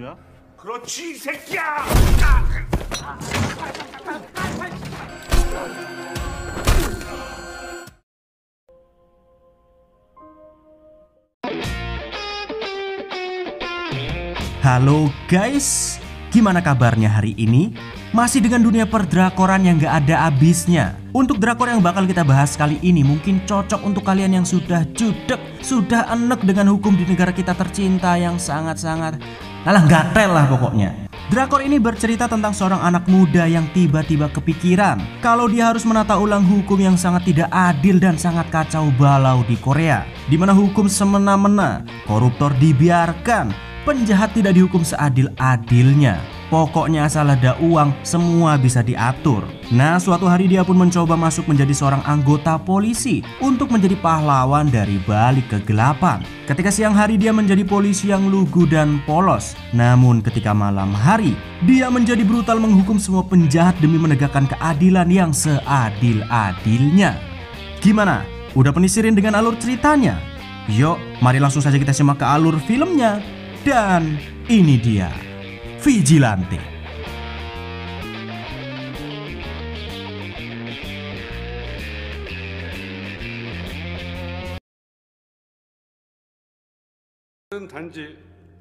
거냐? 그렇지 이 새끼야! Halo guys, gimana kabarnya hari ini? Masih dengan dunia perdrakoran yang gak ada habisnya. Untuk drakor yang bakal kita bahas kali ini mungkin cocok untuk kalian yang sudah judek, sudah enek dengan hukum di negara kita tercinta yang sangat-sangat gatel lah pokoknya. Drakor ini bercerita tentang seorang anak muda yang tiba-tiba kepikiran kalau dia harus menata ulang hukum yang sangat tidak adil dan sangat kacau balau di Korea, di mana hukum semena-mena, koruptor dibiarkan, penjahat tidak dihukum seadil-adilnya. Pokoknya asal ada uang, semua bisa diatur. Nah, suatu hari dia pun mencoba masuk menjadi seorang anggota polisi untuk menjadi pahlawan dari balik kegelapan. Ketika siang hari dia menjadi polisi yang lugu dan polos. Namun ketika malam hari, dia menjadi brutal menghukum semua penjahat demi menegakkan keadilan yang seadil-adilnya. Gimana? Udah penisirin dengan alur ceritanya? Yuk, mari langsung saja kita simak ke alur filmnya. Dan ini dia Vigilante. 단지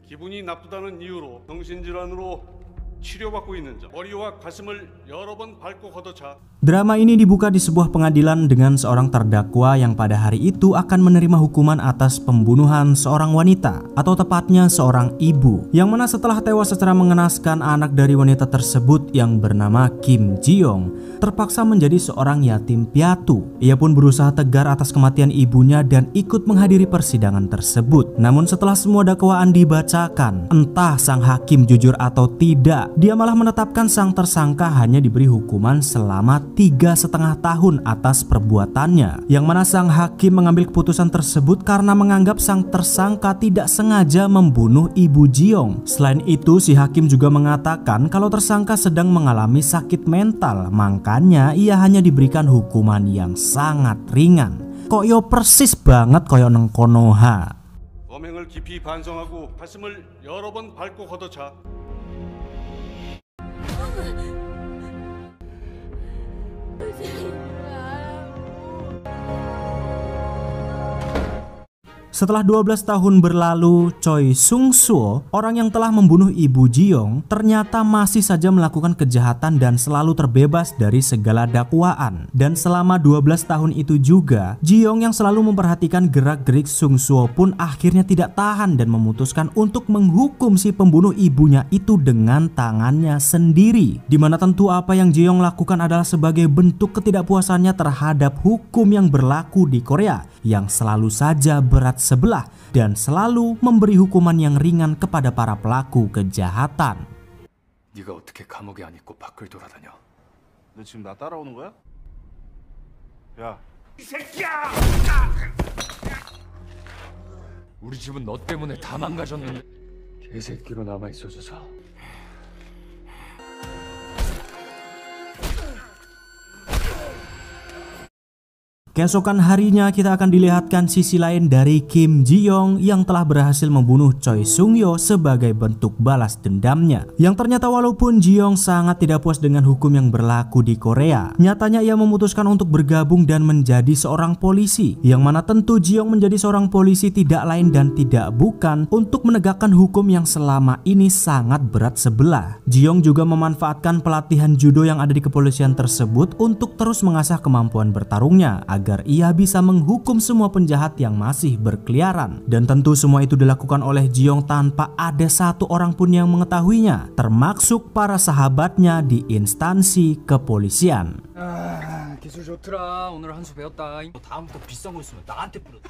기분이 나쁘다는 이유로 정신질환으로 치료받고 있는 자, 머리와 가슴을 여러 번 밟고 걷어차. Drama ini dibuka di sebuah pengadilan dengan seorang terdakwa yang pada hari itu akan menerima hukuman atas pembunuhan seorang wanita, atau tepatnya seorang ibu, yang mana setelah tewas secara mengenaskan, anak dari wanita tersebut yang bernama Kim Ji-young terpaksa menjadi seorang yatim piatu. Ia pun berusaha tegar atas kematian ibunya dan ikut menghadiri persidangan tersebut. Namun setelah semua dakwaan dibacakan, entah sang hakim jujur atau tidak, dia malah menetapkan sang tersangka hanya diberi hukuman selama 3,5 tahun atas perbuatannya, yang mana sang hakim mengambil keputusan tersebut karena menganggap sang tersangka tidak sengaja membunuh ibu Ji-young. Selain itu, si hakim juga mengatakan kalau tersangka sedang mengalami sakit mental, makanya ia hanya diberikan hukuman yang sangat ringan. Koyo persis banget koyo neng Konoha. 범행을 깊이 반성하고 가슴을 여러 번 밟고 걷어차. Setelah 12 tahun berlalu, Choi Sung-soo, orang yang telah membunuh ibu Ji-young, ternyata masih saja melakukan kejahatan dan selalu terbebas dari segala dakwaan. Dan selama 12 tahun itu juga, Ji-young yang selalu memperhatikan gerak-gerik Sung-soo pun akhirnya tidak tahan dan memutuskan untuk menghukum si pembunuh ibunya itu dengan tangannya sendiri. Dimana tentu apa yang Ji-young lakukan adalah sebagai bentuk ketidakpuasannya terhadap hukum yang berlaku di Korea, yang selalu saja berat sebelah dan selalu memberi hukuman yang ringan kepada para pelaku kejahatan. 네가 어떻게 감옥에 안 있고 밖을 돌아다녀? 너 지금 나 따라오는 거야? 야, 이 새끼야! 우리 집은 너 때문에 다 망가졌는데 개새끼로 남아 있어줘서. Keesokan harinya kita akan dilihatkan sisi lain dari Kim Ji-young yang telah berhasil membunuh Choi Sung-yo sebagai bentuk balas dendamnya. Yang ternyata walaupun Ji-young sangat tidak puas dengan hukum yang berlaku di Korea, nyatanya ia memutuskan untuk bergabung dan menjadi seorang polisi. Yang mana tentu Ji-young menjadi seorang polisi tidak lain dan tidak bukan untuk menegakkan hukum yang selama ini sangat berat sebelah. Ji-young juga memanfaatkan pelatihan judo yang ada di kepolisian tersebut untuk terus mengasah kemampuan bertarungnya agar ia bisa menghukum semua penjahat yang masih berkeliaran. Dan tentu semua itu dilakukan oleh Ji-young tanpa ada satu orang pun yang mengetahuinya, termasuk para sahabatnya di instansi kepolisian. 기술 좋더라. 오늘 한 수 배웠다. 다음부터 비싼 거 있으면 나한테 뿌려.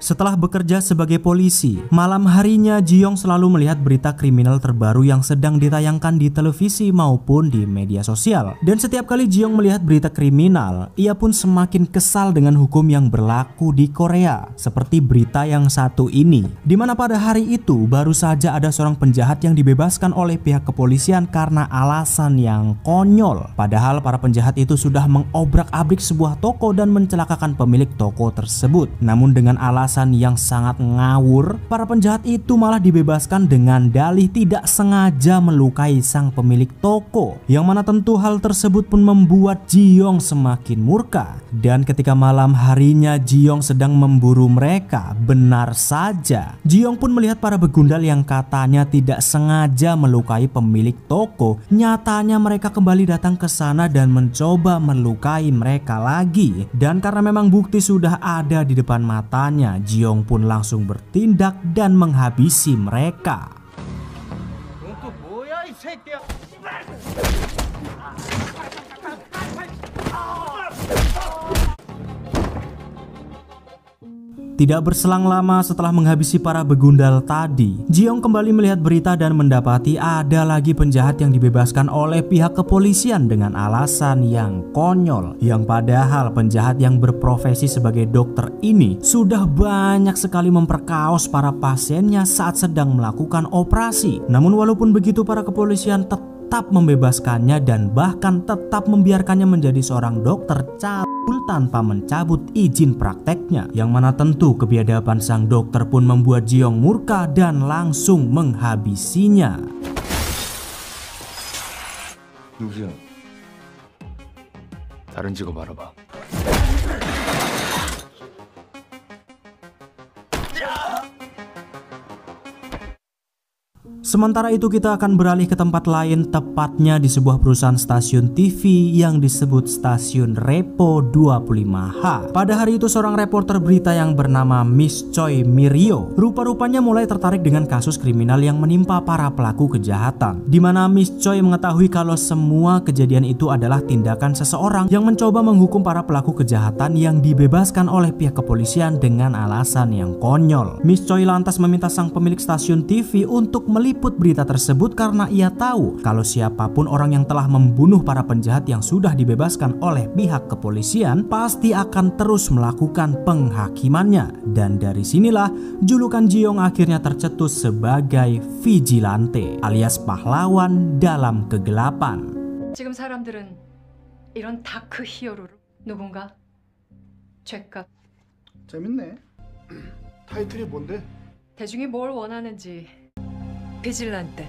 Setelah bekerja sebagai polisi, malam harinya Ji-young selalu melihat berita kriminal terbaru yang sedang ditayangkan di televisi maupun di media sosial. Dan setiap kali Ji-young melihat berita kriminal, ia pun semakin kesal dengan hukum yang berlaku di Korea. Seperti berita yang satu ini, dimana pada hari itu baru saja ada seorang penjahat yang dibebaskan oleh pihak kepolisian karena alasan yang konyol. Padahal para penjahat itu sudah mengobrak-abrik sebuah toko dan mencelakakan pemilik toko tersebut. Namun dengan alasan alasan yang sangat ngawur, para penjahat itu malah dibebaskan dengan dalih tidak sengaja melukai sang pemilik toko, yang mana tentu hal tersebut pun membuat Ji-yong semakin murka. Dan ketika malam harinya Ji-yong sedang memburu mereka, benar saja Ji-yong pun melihat para begundal yang katanya tidak sengaja melukai pemilik toko. Nyatanya mereka kembali datang ke sana dan mencoba melukai mereka lagi. Dan karena memang bukti sudah ada di depan matanya, Ji-yong pun langsung bertindak dan menghabisi mereka. Tidak berselang lama setelah menghabisi para begundal tadi, Ji-yong kembali melihat berita dan mendapati ada lagi penjahat yang dibebaskan oleh pihak kepolisian dengan alasan yang konyol. Yang padahal penjahat yang berprofesi sebagai dokter ini sudah banyak sekali memperkaos para pasiennya saat sedang melakukan operasi. Namun walaupun begitu, para kepolisian tetap membebaskannya dan bahkan tetap membiarkannya menjadi seorang dokter cabul tanpa mencabut izin prakteknya, yang mana tentu kebiadaban sang dokter pun membuat Ji-yong murka dan langsung menghabisinya. 누구세요? 다른 직업 알아봐. Sementara itu kita akan beralih ke tempat lain, tepatnya di sebuah perusahaan stasiun TV yang disebut stasiun Repo 25H. Pada hari itu seorang reporter berita yang bernama Miss Choi Mirio rupa-rupanya mulai tertarik dengan kasus kriminal yang menimpa para pelaku kejahatan, di mana Miss Choi mengetahui kalau semua kejadian itu adalah tindakan seseorang yang mencoba menghukum para pelaku kejahatan yang dibebaskan oleh pihak kepolisian dengan alasan yang konyol. Miss Choi lantas meminta sang pemilik stasiun TV untuk meliput berita tersebut karena ia tahu kalau siapapun orang yang telah membunuh para penjahat yang sudah dibebaskan oleh pihak kepolisian pasti akan terus melakukan penghakimannya. Dan dari sinilah julukan Ji-yong akhirnya tercetus sebagai vigilante alias pahlawan dalam kegelapan. 지금 사람들은 이런 다크 히어로로 누군가 죄값 재밌네. 타이틀이 뭔데? 대중이 뭘 원하는지 비질란테.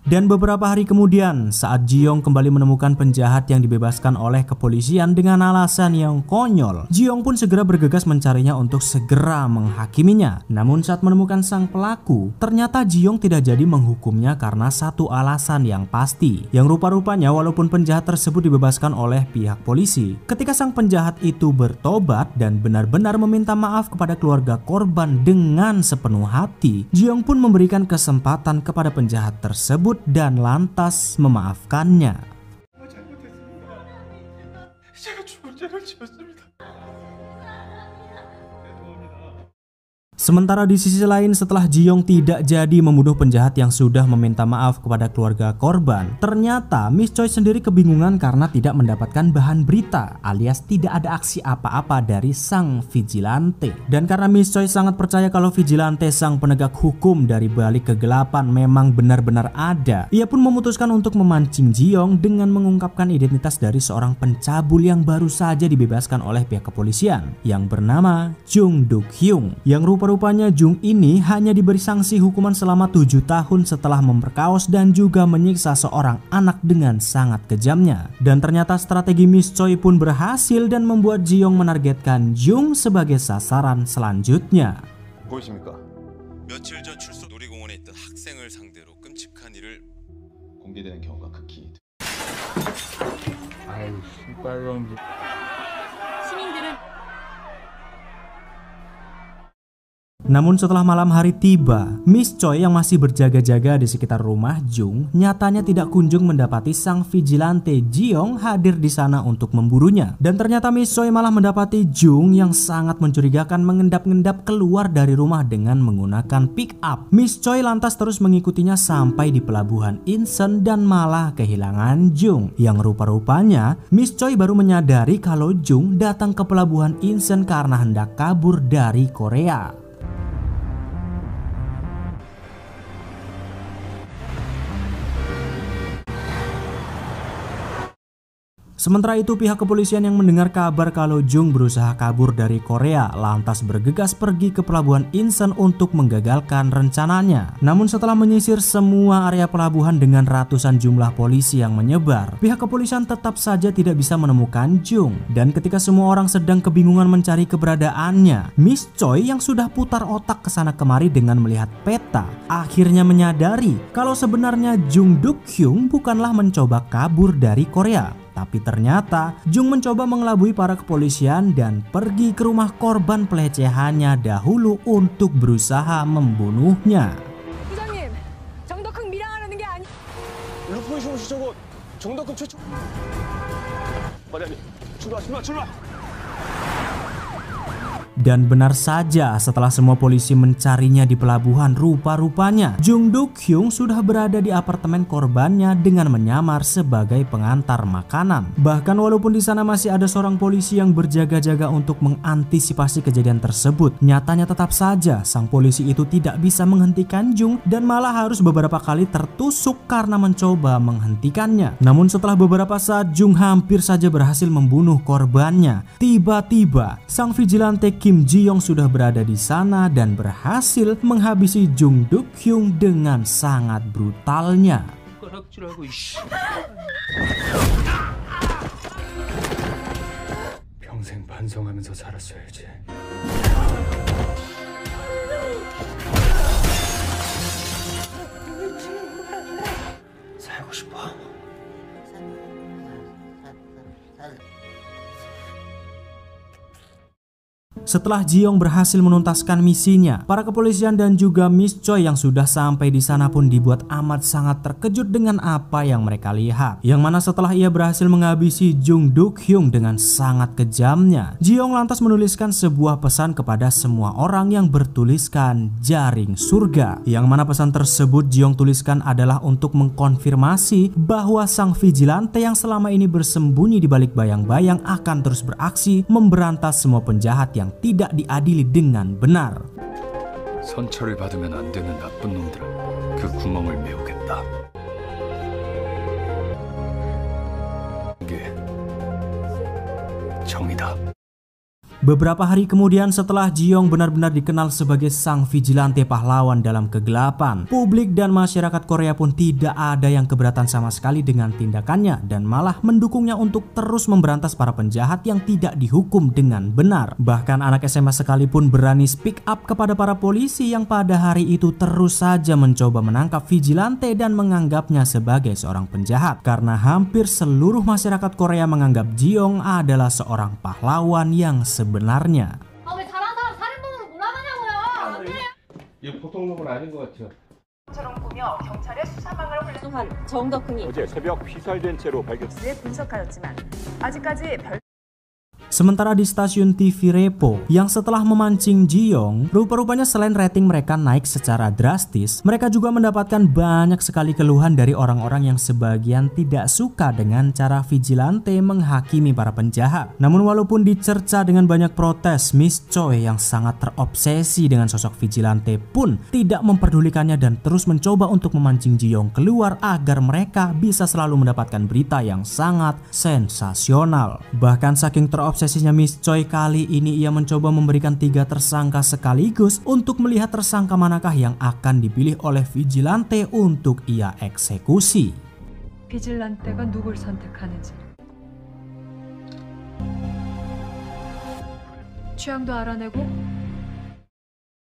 Dan beberapa hari kemudian, saat Ji-yong kembali menemukan penjahat yang dibebaskan oleh kepolisian dengan alasan yang konyol, Ji-yong pun segera bergegas mencarinya untuk segera menghakiminya. Namun saat menemukan sang pelaku, ternyata Ji-yong tidak jadi menghukumnya karena satu alasan yang pasti, yang rupa-rupanya walaupun penjahat tersebut dibebaskan oleh pihak polisi, ketika sang penjahat itu bertobat dan benar-benar meminta maaf kepada keluarga korban dengan sepenuh hati, Ji-yong pun memberikan kesempatan kepada penjahat tersebut dan lantas memaafkannya. Sementara di sisi lain, setelah Ji-yong tidak jadi membunuh penjahat yang sudah meminta maaf kepada keluarga korban, ternyata Miss Choi sendiri kebingungan karena tidak mendapatkan bahan berita alias tidak ada aksi apa-apa dari sang vigilante. Dan karena Miss Choi sangat percaya kalau vigilante sang penegak hukum dari balik kegelapan memang benar-benar ada, ia pun memutuskan untuk memancing Ji-yong dengan mengungkapkan identitas dari seorang pencabul yang baru saja dibebaskan oleh pihak kepolisian yang bernama Jung Duk-hyung, yang rupa-rupanya Jung ini hanya diberi sanksi hukuman selama 7 tahun setelah memperkaos dan juga menyiksa seorang anak dengan sangat kejamnya. Dan ternyata strategi Miss Choi pun berhasil dan membuat Ji-yong menargetkan Jung sebagai sasaran selanjutnya. 보이십니까? 며칠 전 출소 놀이공원에 있던 학생을 상대로 끔찍한 일을 공개되는 경우가 극히 아유, 씨발놈. 시민들은 Namun setelah malam hari tiba, Miss Choi yang masih berjaga-jaga di sekitar rumah Jung nyatanya tidak kunjung mendapati sang vigilante Ji-yong hadir di sana untuk memburunya. Dan ternyata Miss Choi malah mendapati Jung yang sangat mencurigakan mengendap-endap keluar dari rumah dengan menggunakan pick up. Miss Choi lantas terus mengikutinya sampai di pelabuhan Incheon dan malah kehilangan Jung, yang rupa-rupanya Miss Choi baru menyadari kalau Jung datang ke pelabuhan Incheon karena hendak kabur dari Korea. Sementara itu pihak kepolisian yang mendengar kabar kalau Jung berusaha kabur dari Korea lantas bergegas pergi ke pelabuhan Incheon untuk menggagalkan rencananya. Namun setelah menyisir semua area pelabuhan dengan ratusan jumlah polisi yang menyebar, pihak kepolisian tetap saja tidak bisa menemukan Jung. Dan ketika semua orang sedang kebingungan mencari keberadaannya, Miss Choi yang sudah putar otak kesana kemari dengan melihat peta akhirnya menyadari kalau sebenarnya Jung Duk-hyung bukanlah mencoba kabur dari Korea. Tapi ternyata Jung mencoba mengelabui para kepolisian dan pergi ke rumah korban pelecehannya dahulu untuk berusaha membunuhnya. 부장님, 정덕흥 밀항하려는 게 아니. 루포이 시저고 정덕근 최초. 과장님, 출발. Dan benar saja setelah semua polisi mencarinya di pelabuhan, rupa-rupanya Jung Duk-hyung sudah berada di apartemen korbannya dengan menyamar sebagai pengantar makanan. Bahkan walaupun di sana masih ada seorang polisi yang berjaga-jaga untuk mengantisipasi kejadian tersebut, nyatanya tetap saja sang polisi itu tidak bisa menghentikan Jung dan malah harus beberapa kali tertusuk karena mencoba menghentikannya. Namun setelah beberapa saat Jung hampir saja berhasil membunuh korbannya, tiba-tiba sang vigilante Kim Ji-young sudah berada di sana dan berhasil menghabisi Jung Duk-hyung dengan sangat brutalnya. 평생 반성하면서 살았어야지. 살고 싶어. Setelah Ji-young berhasil menuntaskan misinya, para kepolisian dan juga Miss Choi yang sudah sampai di sana pun dibuat amat sangat terkejut dengan apa yang mereka lihat. Yang mana setelah ia berhasil menghabisi Jung Duk-hyung dengan sangat kejamnya, Ji-young lantas menuliskan sebuah pesan kepada semua orang yang bertuliskan jaring surga. Yang mana pesan tersebut Ji-young tuliskan adalah untuk mengkonfirmasi bahwa sang vigilante yang selama ini bersembunyi di balik bayang-bayang akan terus beraksi memberantas semua penjahat yang tidak diadili dengan benar. 선처를 받으면 안 되는 나쁜 놈들아, 그 구멍을 메우겠다. 이게 정의다. Beberapa hari kemudian setelah Ji-young benar-benar dikenal sebagai sang vigilante pahlawan dalam kegelapan, publik dan masyarakat Korea pun tidak ada yang keberatan sama sekali dengan tindakannya dan malah mendukungnya untuk terus memberantas para penjahat yang tidak dihukum dengan benar. Bahkan anak SMA sekalipun berani speak up kepada para polisi yang pada hari itu terus saja mencoba menangkap vigilante dan menganggapnya sebagai seorang penjahat, karena hampir seluruh masyarakat Korea menganggap Ji-young adalah seorang pahlawan yang sebenarnya. 왜 잘한 사람 살인범으로 몰아가냐고요? 안 돼. 이거 보통 놈은 아닌 것 같아요. 처럼 꾸며 경찰의 수사망을 한 정덕흥이 어제 새벽 피살된 채로 발견. 분석하였지만 아직까지 별 Sementara di stasiun TV Repo yang setelah memancing Ji-young, rupa-rupanya selain rating mereka naik secara drastis, mereka juga mendapatkan banyak sekali keluhan dari orang-orang yang sebagian tidak suka dengan cara vigilante menghakimi para penjahat. Namun walaupun dicerca dengan banyak protes, Miss Choi yang sangat terobsesi dengan sosok vigilante pun tidak memperdulikannya dan terus mencoba untuk memancing Ji-young keluar agar mereka bisa selalu mendapatkan berita yang sangat sensasional. Bahkan saking terobsesinya Miss Choi, kali ini ia mencoba memberikan 3 tersangka sekaligus untuk melihat tersangka manakah yang akan dipilih oleh vigilante untuk ia eksekusi. 비질란테가 누굴 선택하는지 취향도 알아내고.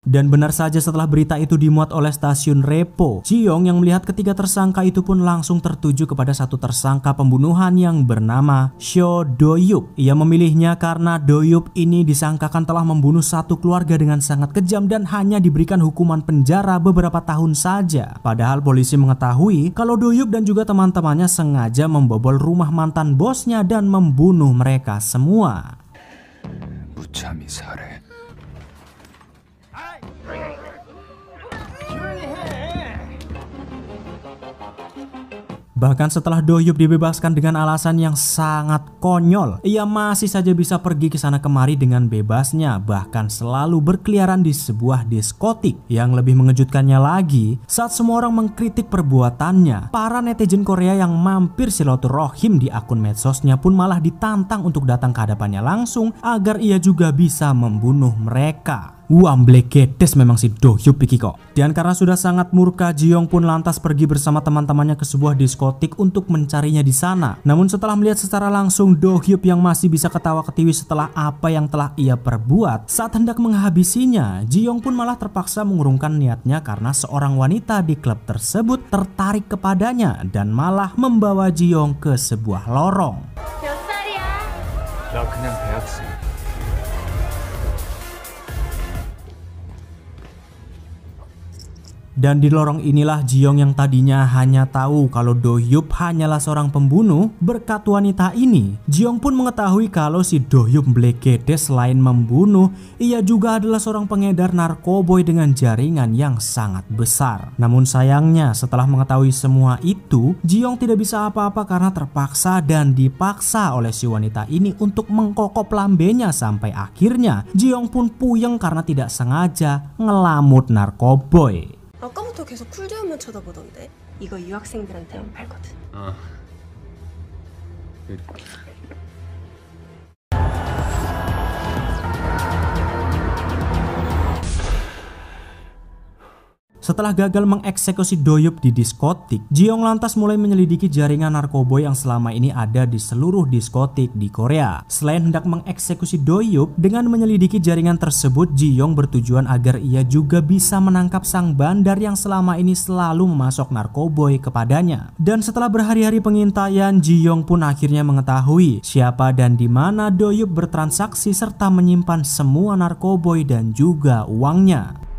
Dan benar saja setelah berita itu dimuat oleh stasiun Repo, Ji-young yang melihat ketiga tersangka itu pun langsung tertuju kepada satu tersangka pembunuhan yang bernama Seo Do-yup. Ia memilihnya karena Do-yup ini disangkakan telah membunuh satu keluarga dengan sangat kejam dan hanya diberikan hukuman penjara beberapa tahun saja. Padahal polisi mengetahui kalau Do-yup dan juga teman-temannya sengaja membobol rumah mantan bosnya dan membunuh mereka semua. 무참히 살해. Bahkan setelah Do-hyuk dibebaskan dengan alasan yang sangat konyol, ia masih saja bisa pergi ke sana kemari dengan bebasnya, bahkan selalu berkeliaran di sebuah diskotik. Yang lebih mengejutkannya lagi, saat semua orang mengkritik perbuatannya, para netizen Korea yang mampir silaturahim di akun medsosnya pun malah ditantang untuk datang ke hadapannya langsung agar ia juga bisa membunuh mereka. Wamble gedes memang si Do-hyuk iki kok. Dan karena sudah sangat murka, Ji-young pun lantas pergi bersama teman-temannya ke sebuah diskotik untuk mencarinya di sana. Namun setelah melihat secara langsung Do-hyuk yang masih bisa ketawa-ketiwi setelah apa yang telah ia perbuat, saat hendak menghabisinya, Ji-young pun malah terpaksa mengurungkan niatnya karena seorang wanita di klub tersebut tertarik kepadanya dan malah membawa Ji-young ke sebuah lorong. 몇 살이야? 나 그냥 대학생. Dan di lorong inilah Ji-young yang tadinya hanya tahu kalau Do-hyuk hanyalah seorang pembunuh, berkat wanita ini, Ji-young pun mengetahui kalau si Do-hyuk Mblegede selain membunuh, ia juga adalah seorang pengedar narkoboy dengan jaringan yang sangat besar. Namun sayangnya setelah mengetahui semua itu, Ji-young tidak bisa apa-apa karena terpaksa dan dipaksa oleh si wanita ini untuk mengkokop lambenya sampai akhirnya Ji-young pun puyeng karena tidak sengaja ngelamut narkoboy. 아까부터 계속 쿨제어만 쳐다보던데. 이거 유학생들한테만 팔거든. Setelah gagal mengeksekusi Do-hyuk di diskotik, Ji-young lantas mulai menyelidiki jaringan narkoboy yang selama ini ada di seluruh diskotik di Korea. Selain hendak mengeksekusi Do-hyuk, dengan menyelidiki jaringan tersebut, Ji-young bertujuan agar ia juga bisa menangkap sang bandar yang selama ini selalu memasok narkoboy kepadanya. Dan setelah berhari-hari pengintaian, Ji-young pun akhirnya mengetahui siapa dan di mana Do-hyuk bertransaksi serta menyimpan semua narkoboy dan juga uangnya.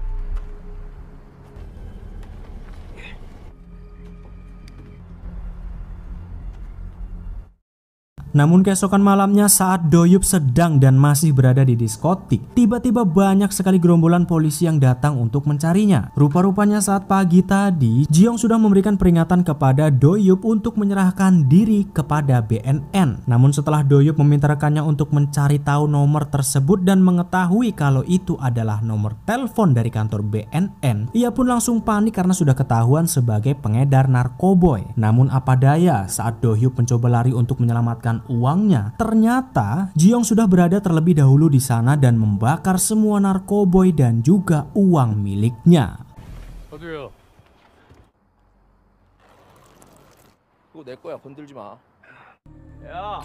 Namun keesokan malamnya saat Do-hyuk sedang dan masih berada di diskotik, tiba-tiba banyak sekali gerombolan polisi yang datang untuk mencarinya. Rupa-rupanya saat pagi tadi, Ji-young sudah memberikan peringatan kepada Do-hyuk untuk menyerahkan diri kepada BNN. Namun setelah Do-hyuk meminta rekannya untuk mencari tahu nomor tersebut dan mengetahui kalau itu adalah nomor telepon dari kantor BNN, ia pun langsung panik karena sudah ketahuan sebagai pengedar narkoboy. Namun apa daya, saat Do-hyuk mencoba lari untuk menyelamatkan uangnya, ternyata Ji-young sudah berada terlebih dahulu di sana dan membakar semua narkoboy dan juga uang miliknya. 저도요. 그거 내 거야. 건들지 마. 야.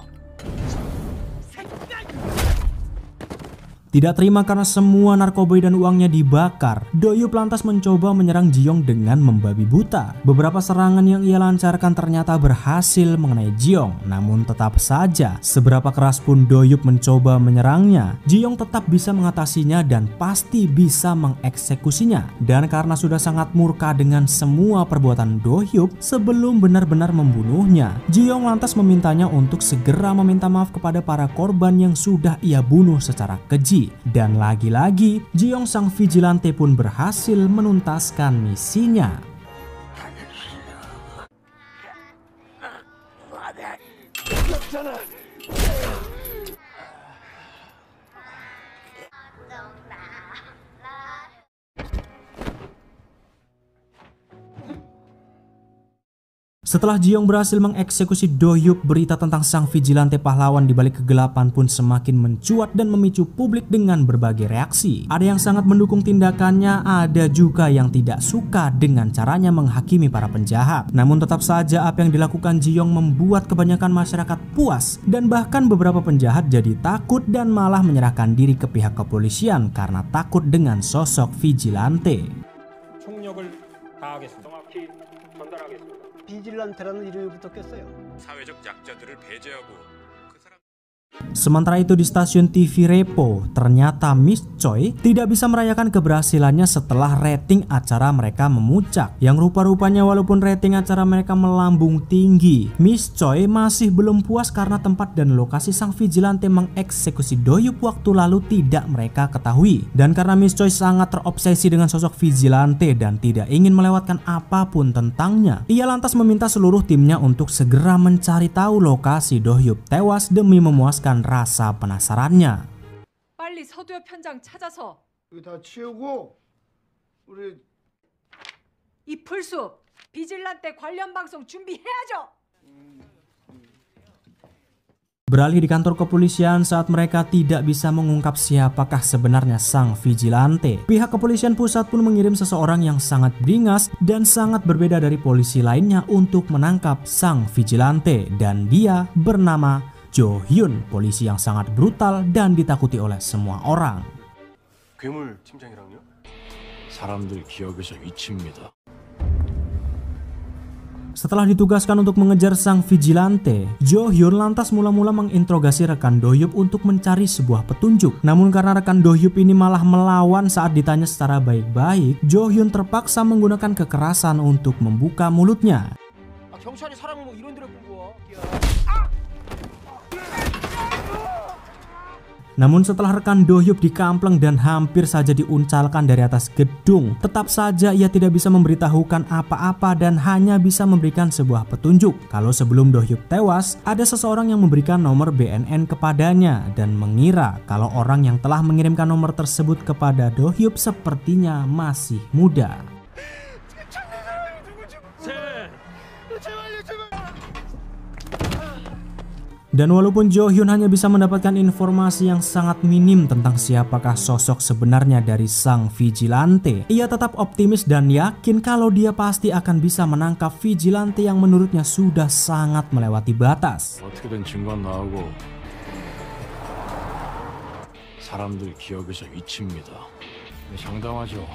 Tidak terima karena semua narkoboy dan uangnya dibakar, Do-hyuk lantas mencoba menyerang Ji-young dengan membabi buta. Beberapa serangan yang ia lancarkan ternyata berhasil mengenai Ji-young. Namun tetap saja, seberapa keras pun Do-hyuk mencoba menyerangnya, Ji-young tetap bisa mengatasinya dan pasti bisa mengeksekusinya. Dan karena sudah sangat murka dengan semua perbuatan Do-hyuk sebelum benar-benar membunuhnya, Ji-young lantas memintanya untuk segera meminta maaf kepada para korban yang sudah ia bunuh secara keji. Dan lagi-lagi, Ji-young sang vigilante pun berhasil menuntaskan misinya. Setelah Ji-young berhasil mengeksekusi Do-hyuk, berita tentang sang vigilante pahlawan di balik kegelapan pun semakin mencuat dan memicu publik dengan berbagai reaksi. Ada yang sangat mendukung tindakannya, ada juga yang tidak suka dengan caranya menghakimi para penjahat. Namun tetap saja apa yang dilakukan Ji-young membuat kebanyakan masyarakat puas dan bahkan beberapa penjahat jadi takut dan malah menyerahkan diri ke pihak kepolisian karena takut dengan sosok vigilante. 총력을 다하겠습니다. 정확히 전달하겠습니다. 비질란테라는 이름이 붙었겠어요. 사회적 약자들을 배제하고 그 사람 Sementara itu di stasiun TV Repo, ternyata Miss Choi tidak bisa merayakan keberhasilannya setelah rating acara mereka memuncak. Yang rupa-rupanya walaupun rating acara mereka melambung tinggi, Miss Choi masih belum puas karena tempat dan lokasi sang vigilante mengeksekusi Doyup waktu lalu tidak mereka ketahui. Dan karena Miss Choi sangat terobsesi dengan sosok vigilante dan tidak ingin melewatkan apapun tentangnya, ia lantas meminta seluruh timnya untuk segera mencari tahu lokasi Doyup tewas demi memuaskan rasa penasarannya. 빨리 서두엽 현장 찾아서 이거 다 치우고 우리 이 풀숲 비질란테 관련 방송 준비해야죠. Beralih di kantor kepolisian saat mereka tidak bisa mengungkap siapakah sebenarnya sang vigilante. Pihak kepolisian pusat pun mengirim seseorang yang sangat beringas dan sangat berbeda dari polisi lainnya untuk menangkap sang vigilante, dan dia bernama Jo Hyun, polisi yang sangat brutal dan ditakuti oleh semua orang. 괴물 팀장이랑요? 사람들 기억에서 잊힙니다. Setelah ditugaskan untuk mengejar sang vigilante, Jo Hyun lantas mula-mula menginterogasi rekan Doyup untuk mencari sebuah petunjuk. Namun karena rekan Doyup ini malah melawan saat ditanya secara baik-baik, Jo Hyun terpaksa menggunakan kekerasan untuk membuka mulutnya. 경찰이 사람을 뭐 이런 데로 끌고 와. Namun setelah rekan Doyup dikampleng dan hampir saja diuncalkan dari atas gedung, tetap saja ia tidak bisa memberitahukan apa-apa dan hanya bisa memberikan sebuah petunjuk. Kalau sebelum Doyup tewas, ada seseorang yang memberikan nomor BNN kepadanya dan mengira kalau orang yang telah mengirimkan nomor tersebut kepada Doyup sepertinya masih muda. Dan walaupun Jo Hyun hanya bisa mendapatkan informasi yang sangat minim tentang siapakah sosok sebenarnya dari sang vigilante, ia tetap optimis dan yakin kalau dia pasti akan bisa menangkap vigilante yang menurutnya sudah sangat melewati batas. 어떻게든 증거 나오고 사람들 기억에서 잊힙니다. 상당하죠.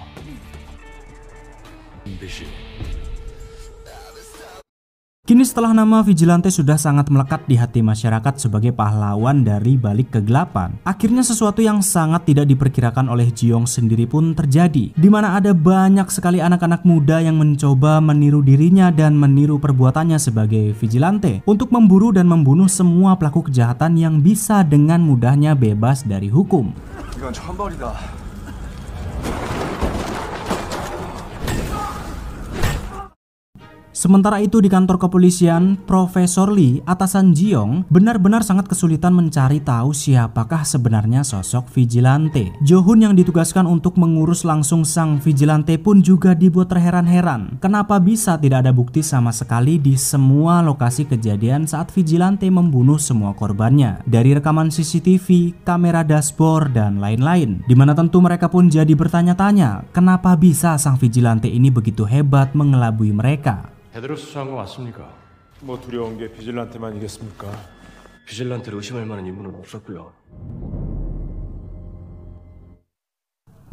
임비씨. Kini setelah nama vigilante sudah sangat melekat di hati masyarakat sebagai pahlawan dari balik kegelapan, akhirnya sesuatu yang sangat tidak diperkirakan oleh Ji-young sendiri pun terjadi, di mana ada banyak sekali anak-anak muda yang mencoba meniru dirinya dan meniru perbuatannya sebagai vigilante untuk memburu dan membunuh semua pelaku kejahatan yang bisa dengan mudahnya bebas dari hukum. 이건 천벌이다. Sementara itu di kantor kepolisian, Profesor Lee, atasan Ji-young, benar-benar sangat kesulitan mencari tahu siapakah sebenarnya sosok vigilante. Jo-hun yang ditugaskan untuk mengurus langsung sang vigilante pun juga dibuat terheran-heran. Kenapa bisa tidak ada bukti sama sekali di semua lokasi kejadian saat vigilante membunuh semua korbannya. Dari rekaman CCTV, kamera dashboard, dan lain-lain. Dimana tentu mereka pun jadi bertanya-tanya, kenapa bisa sang vigilante ini begitu hebat mengelabui mereka. 제대로 수사한 거 맞습니까? 뭐 두려운 게 비질란테만이겠습니까? 비질란테를 의심할 만한 인물은 없었고요.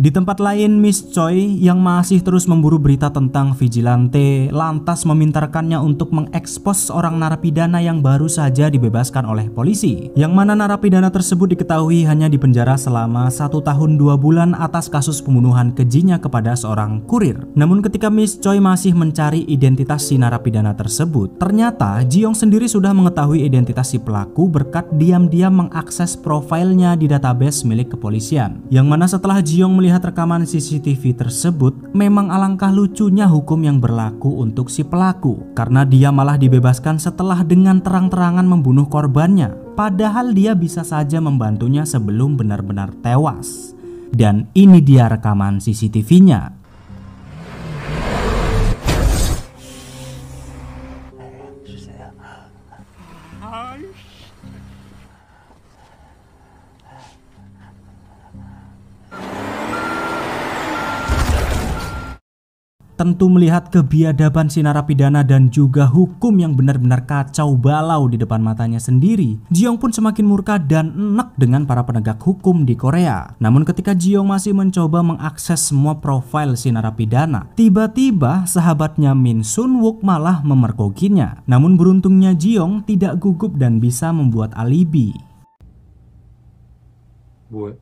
Di tempat lain, Miss Choi yang masih terus memburu berita tentang vigilante lantas meminta rekannya untuk mengekspos seorang narapidana yang baru saja dibebaskan oleh polisi, yang mana narapidana tersebut diketahui hanya dipenjara selama 1 tahun 2 bulan atas kasus pembunuhan kejinya kepada seorang kurir. Namun ketika Miss Choi masih mencari identitas si narapidana tersebut, ternyata Ji-young sendiri sudah mengetahui identitas si pelaku berkat diam-diam mengakses profilnya di database milik kepolisian, yang mana setelah Ji-young melihat rekaman CCTV tersebut, memang alangkah lucunya hukum yang berlaku untuk si pelaku, karena dia malah dibebaskan setelah dengan terang-terangan membunuh korbannya, padahal dia bisa saja membantunya sebelum benar-benar tewas. Dan ini dia rekaman CCTV-nya. Tentu melihat kebiadaban si narapidana dan juga hukum yang benar-benar kacau balau di depan matanya sendiri, Ji-young pun semakin murka dan enek dengan para penegak hukum di Korea. Namun ketika Ji-young masih mencoba mengakses semua profil si narapidana, tiba-tiba sahabatnya Min Sun-wook malah memergokinya. Namun beruntungnya Ji-young tidak gugup dan bisa membuat alibi. 뭐해?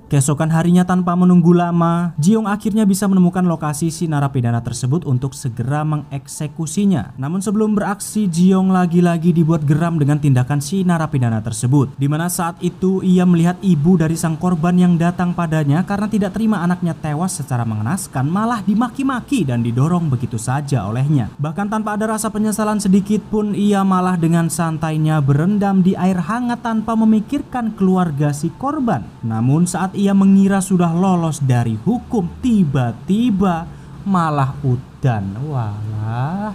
Keesokan harinya tanpa menunggu lama, Ji-yong akhirnya bisa menemukan lokasi si narapidana tersebut untuk segera mengeksekusinya. Namun sebelum beraksi, Ji-yong lagi-lagi dibuat geram dengan tindakan si narapidana tersebut. Dimana saat itu ia melihat ibu dari sang korban yang datang padanya karena tidak terima anaknya tewas secara mengenaskan, malah dimaki-maki dan didorong begitu saja olehnya. Bahkan tanpa ada rasa penyesalan sedikit pun, ia malah dengan santainya berendam di air hangat tanpa memikirkan keluarga si korban. Namun saat ia mengira sudah lolos dari hukum, tiba-tiba malah udan. Walah,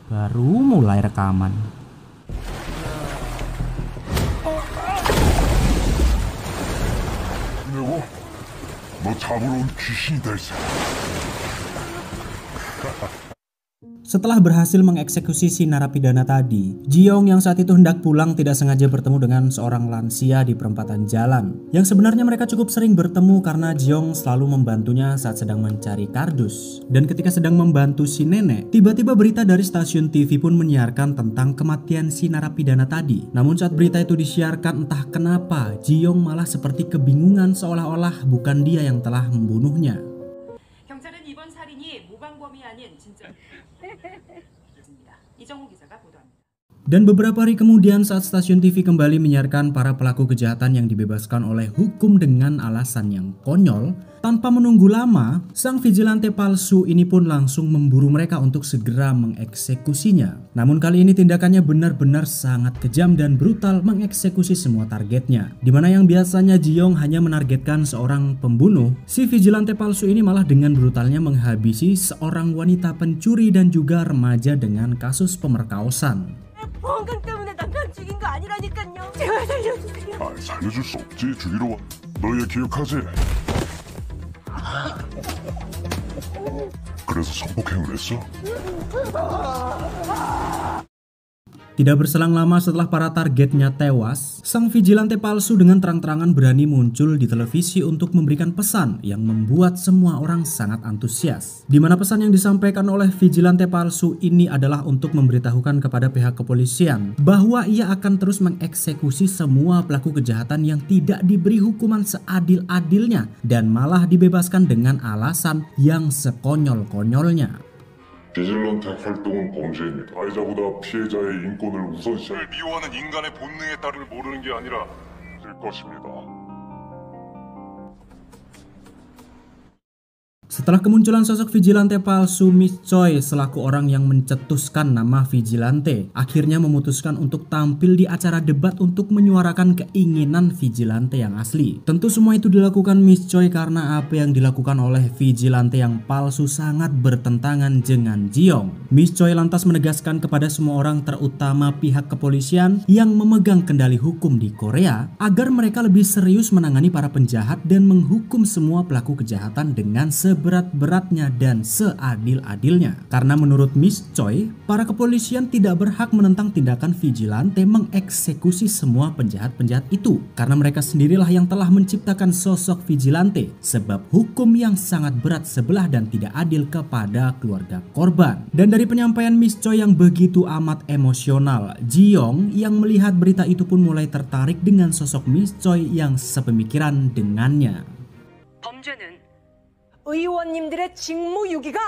baru mulai rekaman. 너 잡으러 온 귀신이 다 있어. Setelah berhasil mengeksekusi si narapidana tadi, Ji-yong yang saat itu hendak pulang tidak sengaja bertemu dengan seorang lansia di perempatan jalan. Yang sebenarnya mereka cukup sering bertemu karena Ji-yong selalu membantunya saat sedang mencari kardus. Dan ketika sedang membantu si nenek, tiba-tiba berita dari stasiun TV pun menyiarkan tentang kematian si narapidana tadi. Namun saat berita itu disiarkan, entah kenapa Ji-yong malah seperti kebingungan seolah-olah bukan dia yang telah membunuhnya. 경찰은 이번 살인이 모방범이 아닌 진짜 이정우 기자가 보도합니다. Dan beberapa hari kemudian saat stasiun TV kembali menyiarkan para pelaku kejahatan yang dibebaskan oleh hukum dengan alasan yang konyol, tanpa menunggu lama, sang vigilante palsu ini pun langsung memburu mereka untuk segera mengeksekusinya. Namun kali ini tindakannya benar-benar sangat kejam dan brutal, mengeksekusi semua targetnya. Dimana yang biasanya Ji-yong hanya menargetkan seorang pembunuh, si vigilante palsu ini malah dengan brutalnya menghabisi seorang wanita pencuri dan juga remaja dengan kasus pemerkosaan. 보안관 때문에 남편 죽인 거 아니라니까요. 제발 살려주세요. 아, 살려줄 수 없지. 죽이러 와. 너 얘 기억하지? 그래서 성폭행을 했어? Tidak berselang lama setelah para targetnya tewas, sang vigilante palsu dengan terang-terangan berani muncul di televisi untuk memberikan pesan yang membuat semua orang sangat antusias. Di mana pesan yang disampaikan oleh vigilante palsu ini adalah untuk memberitahukan kepada pihak kepolisian bahwa ia akan terus mengeksekusi semua pelaku kejahatan yang tidak diberi hukuman seadil-adilnya dan malah dibebaskan dengan alasan yang sekonyol-konyolnya. 비질런테 활동은 범죄입니다. 가해자보다 피해자의 인권을 우선시하는 미워하는 인간의 본능에 따를 모르는 게 아니라 될 것입니다. Setelah kemunculan sosok vigilante palsu, Miss Choi selaku orang yang mencetuskan nama vigilante akhirnya memutuskan untuk tampil di acara debat untuk menyuarakan keinginan vigilante yang asli. Tentu semua itu dilakukan Miss Choi karena apa yang dilakukan oleh vigilante yang palsu sangat bertentangan dengan Ji-yong. Miss Choi lantas menegaskan kepada semua orang, terutama pihak kepolisian yang memegang kendali hukum di Korea, agar mereka lebih serius menangani para penjahat dan menghukum semua pelaku kejahatan dengan seberat-beratnya dan seadil-adilnya. Karena menurut Miss Choi, para kepolisian tidak berhak menentang tindakan vigilante mengeksekusi semua penjahat-penjahat itu, karena mereka sendirilah yang telah menciptakan sosok vigilante, sebab hukum yang sangat berat sebelah dan tidak adil kepada keluarga korban. Dan dari penyampaian Miss Choi yang begitu amat emosional, Ji-yong yang melihat berita itu pun mulai tertarik dengan sosok Miss Choi yang sepemikiran dengannya. 범죄는 의원님들의 직무유기가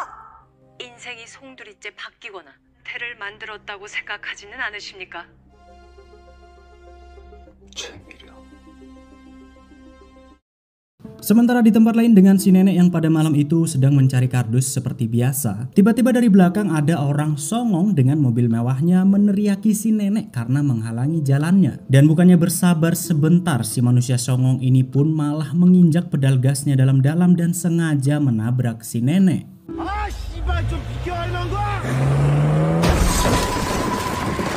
인생이 송두리째 바뀌거나 태를 만들었다고 생각하지는 않으십니까? Sementara di tempat lain dengan si nenek yang pada malam itu sedang mencari kardus seperti biasa, tiba-tiba dari belakang ada orang songong dengan mobil mewahnya meneriaki si nenek karena menghalangi jalannya. Dan bukannya bersabar sebentar, si manusia songong ini pun malah menginjak pedal gasnya dalam-dalam dan sengaja menabrak si nenek.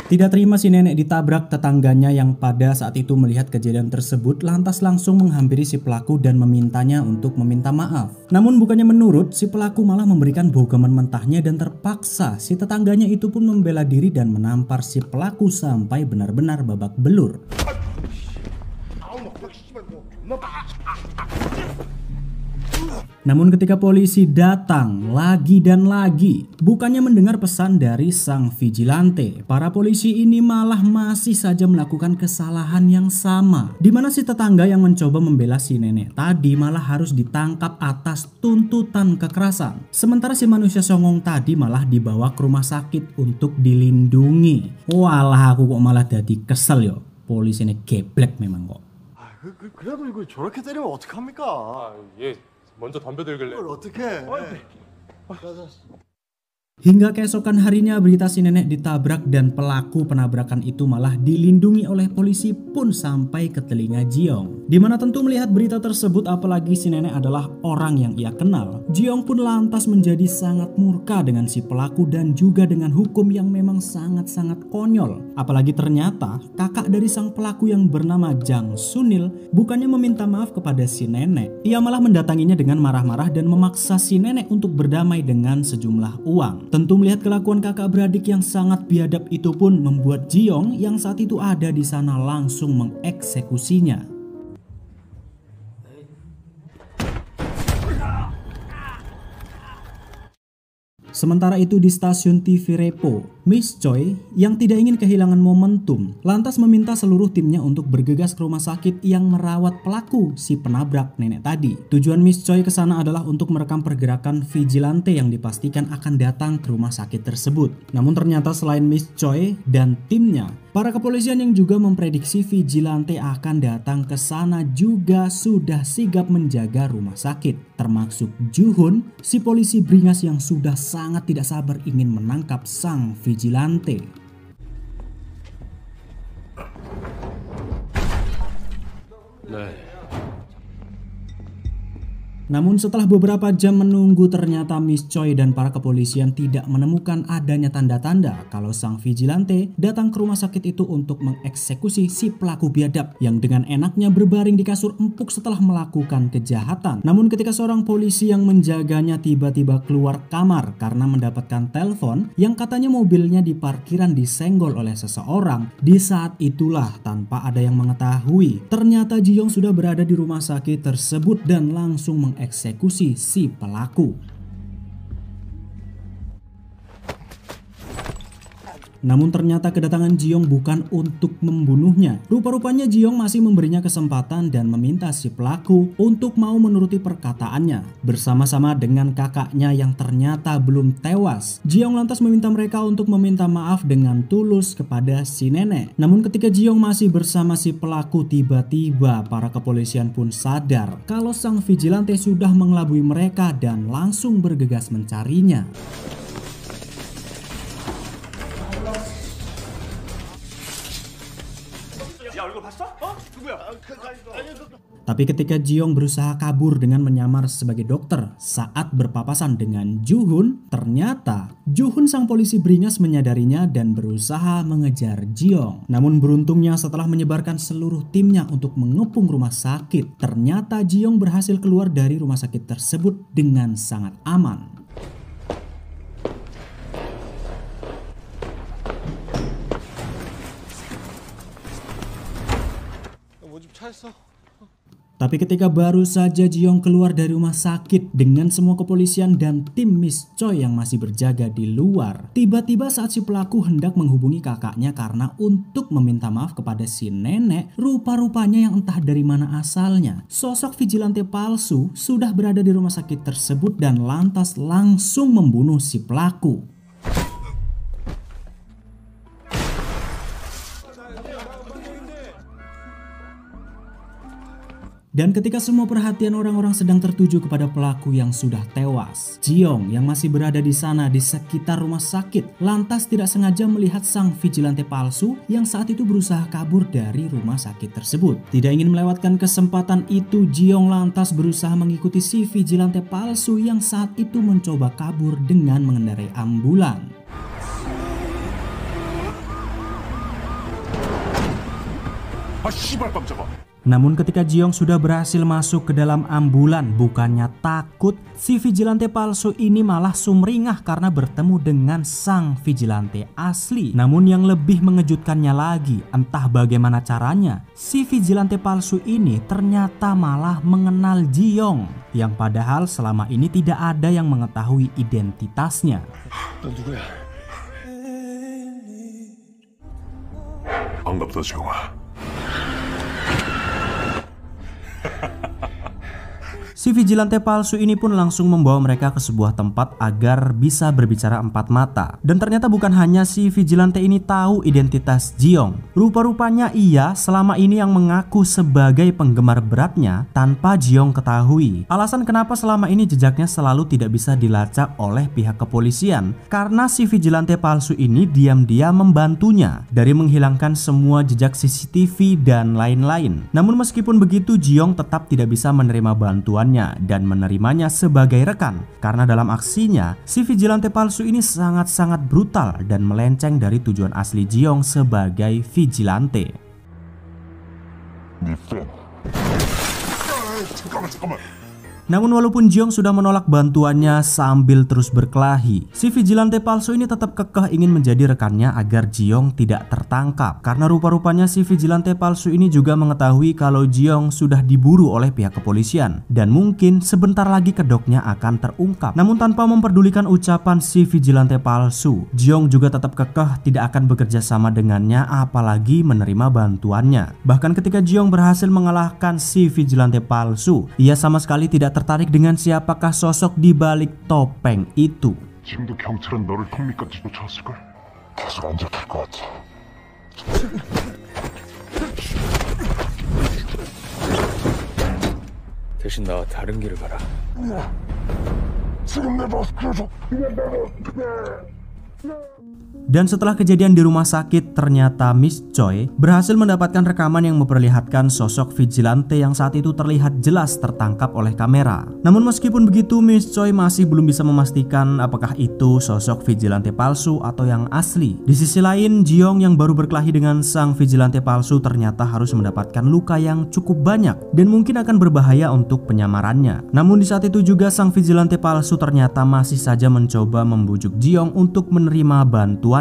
Tidak terima si nenek ditabrak, tetangganya yang pada saat itu melihat kejadian tersebut lantas langsung menghampiri si pelaku dan memintanya untuk meminta maaf. Namun bukannya menurut, si pelaku malah memberikan bogoman mentahnya dan terpaksa si tetangganya itu pun membela diri dan menampar si pelaku sampai benar-benar babak belur. Namun ketika polisi datang lagi dan lagi, bukannya mendengar pesan dari sang vigilante, para polisi ini malah masih saja melakukan kesalahan yang sama, di mana si tetangga yang mencoba membela si nenek tadi malah harus ditangkap atas tuntutan kekerasan. Sementara si manusia songong tadi malah dibawa ke rumah sakit untuk dilindungi. Walah, aku kok malah jadi kesel yo. Polisi ini geblek memang kok. 그래도 이거 저렇게 때리면 어떡합니까? 얘 먼저 담배 들길래. 이걸 어떻게? Hingga keesokan harinya berita si nenek ditabrak dan pelaku penabrakan itu malah dilindungi oleh polisi pun sampai ke telinga Jiong. Dimana tentu melihat berita tersebut, apalagi si nenek adalah orang yang ia kenal, Jiong pun lantas menjadi sangat murka dengan si pelaku dan juga dengan hukum yang memang sangat-sangat konyol. Apalagi ternyata kakak dari sang pelaku yang bernama Jang Sunil bukannya meminta maaf kepada si nenek, ia malah mendatanginya dengan marah-marah dan memaksa si nenek untuk berdamai dengan sejumlah uang. Tentu melihat kelakuan kakak beradik yang sangat biadab itu pun membuat Jiong yang saat itu ada di sana langsung mengeksekusinya. Sementara itu di stasiun TV Repo, Miss Choi yang tidak ingin kehilangan momentum lantas meminta seluruh timnya untuk bergegas ke rumah sakit yang merawat pelaku si penabrak nenek tadi. Tujuan Miss Choi ke sana adalah untuk merekam pergerakan vigilante yang dipastikan akan datang ke rumah sakit tersebut. Namun ternyata selain Miss Choi dan timnya, para kepolisian yang juga memprediksi vigilante akan datang ke sana juga sudah sigap menjaga rumah sakit, termasuk Juhun, si polisi beringas yang sudah sangat tidak sabar ingin menangkap sang vigilante. Namun setelah beberapa jam menunggu, ternyata Miss Choi dan para kepolisian tidak menemukan adanya tanda-tanda kalau sang vigilante datang ke rumah sakit itu untuk mengeksekusi si pelaku biadab yang dengan enaknya berbaring di kasur empuk setelah melakukan kejahatan. Namun ketika seorang polisi yang menjaganya tiba-tiba keluar kamar karena mendapatkan telepon yang katanya mobilnya di parkiran disenggol oleh seseorang, di saat itulah tanpa ada yang mengetahui, ternyata Jiong sudah berada di rumah sakit tersebut dan langsung mengeksekusi si pelaku. Namun ternyata kedatangan Jiong bukan untuk membunuhnya. Rupa-rupanya Jiong masih memberinya kesempatan dan meminta si pelaku untuk mau menuruti perkataannya. Bersama-sama dengan kakaknya yang ternyata belum tewas, Jiong lantas meminta mereka untuk meminta maaf dengan tulus kepada si nenek. Namun ketika Jiong masih bersama si pelaku, tiba-tiba para kepolisian pun sadar kalau sang vigilante sudah mengelabui mereka dan langsung bergegas mencarinya. Tapi ketika Jiong berusaha kabur dengan menyamar sebagai dokter saat berpapasan dengan Juhun, ternyata Juhun sang polisi beringas menyadarinya dan berusaha mengejar Jiong. Namun beruntungnya setelah menyebarkan seluruh timnya untuk mengepung rumah sakit, ternyata Jiong berhasil keluar dari rumah sakit tersebut dengan sangat aman. Tapi ketika baru saja Jiong keluar dari rumah sakit dengan semua kepolisian dan tim Miss Choi yang masih berjaga di luar, tiba-tiba saat si pelaku hendak menghubungi kakaknya karena untuk meminta maaf kepada si nenek, rupa-rupanya yang entah dari mana asalnya, sosok vigilante palsu sudah berada di rumah sakit tersebut dan lantas langsung membunuh si pelaku. Dan ketika semua perhatian orang-orang sedang tertuju kepada pelaku yang sudah tewas, Jiong yang masih berada di sana di sekitar rumah sakit lantas tidak sengaja melihat sang vigilante palsu yang saat itu berusaha kabur dari rumah sakit tersebut. Tidak ingin melewatkan kesempatan itu, Jiong lantas berusaha mengikuti si vigilante palsu yang saat itu mencoba kabur dengan mengendarai ambulan. Namun ketika Jiong sudah berhasil masuk ke dalam ambulan, bukannya takut, si vigilante palsu ini malah sumringah karena bertemu dengan sang vigilante asli. Namun yang lebih mengejutkannya lagi, entah bagaimana caranya, si vigilante palsu ini ternyata malah mengenal Jiong. yang padahal selama ini tidak ada yang mengetahui identitasnya. 반갑다, 지영아. Si vigilante palsu ini pun langsung membawa mereka ke sebuah tempat agar bisa berbicara empat mata. Dan ternyata bukan hanya si vigilante ini tahu identitas Jiong. Rupa-rupanya ia selama ini yang mengaku sebagai penggemar beratnya tanpa Jiong ketahui. Alasan kenapa selama ini jejaknya selalu tidak bisa dilacak oleh pihak kepolisian, karena si vigilante palsu ini diam-diam membantunya dari menghilangkan semua jejak CCTV dan lain-lain. Namun meskipun begitu, Jiong tetap tidak bisa menerima bantuan dan menerimanya sebagai rekan karena dalam aksinya si vigilante palsu ini sangat-sangat brutal dan melenceng dari tujuan asli Jiong sebagai vigilante. 잠깐만. Namun walaupun Jiong sudah menolak bantuannya sambil terus berkelahi, si vigilante palsu ini tetap kekeh ingin menjadi rekannya agar Jiong tidak tertangkap. Karena rupa-rupanya si vigilante palsu ini juga mengetahui kalau Jiong sudah diburu oleh pihak kepolisian dan mungkin sebentar lagi kedoknya akan terungkap. Namun tanpa memperdulikan ucapan si vigilante palsu, Jiong juga tetap kekeh tidak akan bekerja sama dengannya apalagi menerima bantuannya. Bahkan ketika Jiong berhasil mengalahkan si vigilante palsu, ia sama sekali tidak tertarik dengan siapakah sosok di balik topeng itu. 지금도 경찰은 너를 턱밑까지 쫓아왔을걸? 계속 안 잡힐 것 같아. 대신 나와 다른 길을 가라. 지금 내 마스크에서 Dan setelah kejadian di rumah sakit, ternyata Miss Choi berhasil mendapatkan rekaman yang memperlihatkan sosok vigilante yang saat itu terlihat jelas tertangkap oleh kamera. Namun meskipun begitu, Miss Choi masih belum bisa memastikan apakah itu sosok vigilante palsu atau yang asli. Di sisi lain, Jiong yang baru berkelahi dengan sang vigilante palsu ternyata harus mendapatkan luka yang cukup banyak dan mungkin akan berbahaya untuk penyamarannya. Namun di saat itu juga sang vigilante palsu ternyata masih saja mencoba membujuk Jiong untuk menerima bantuan.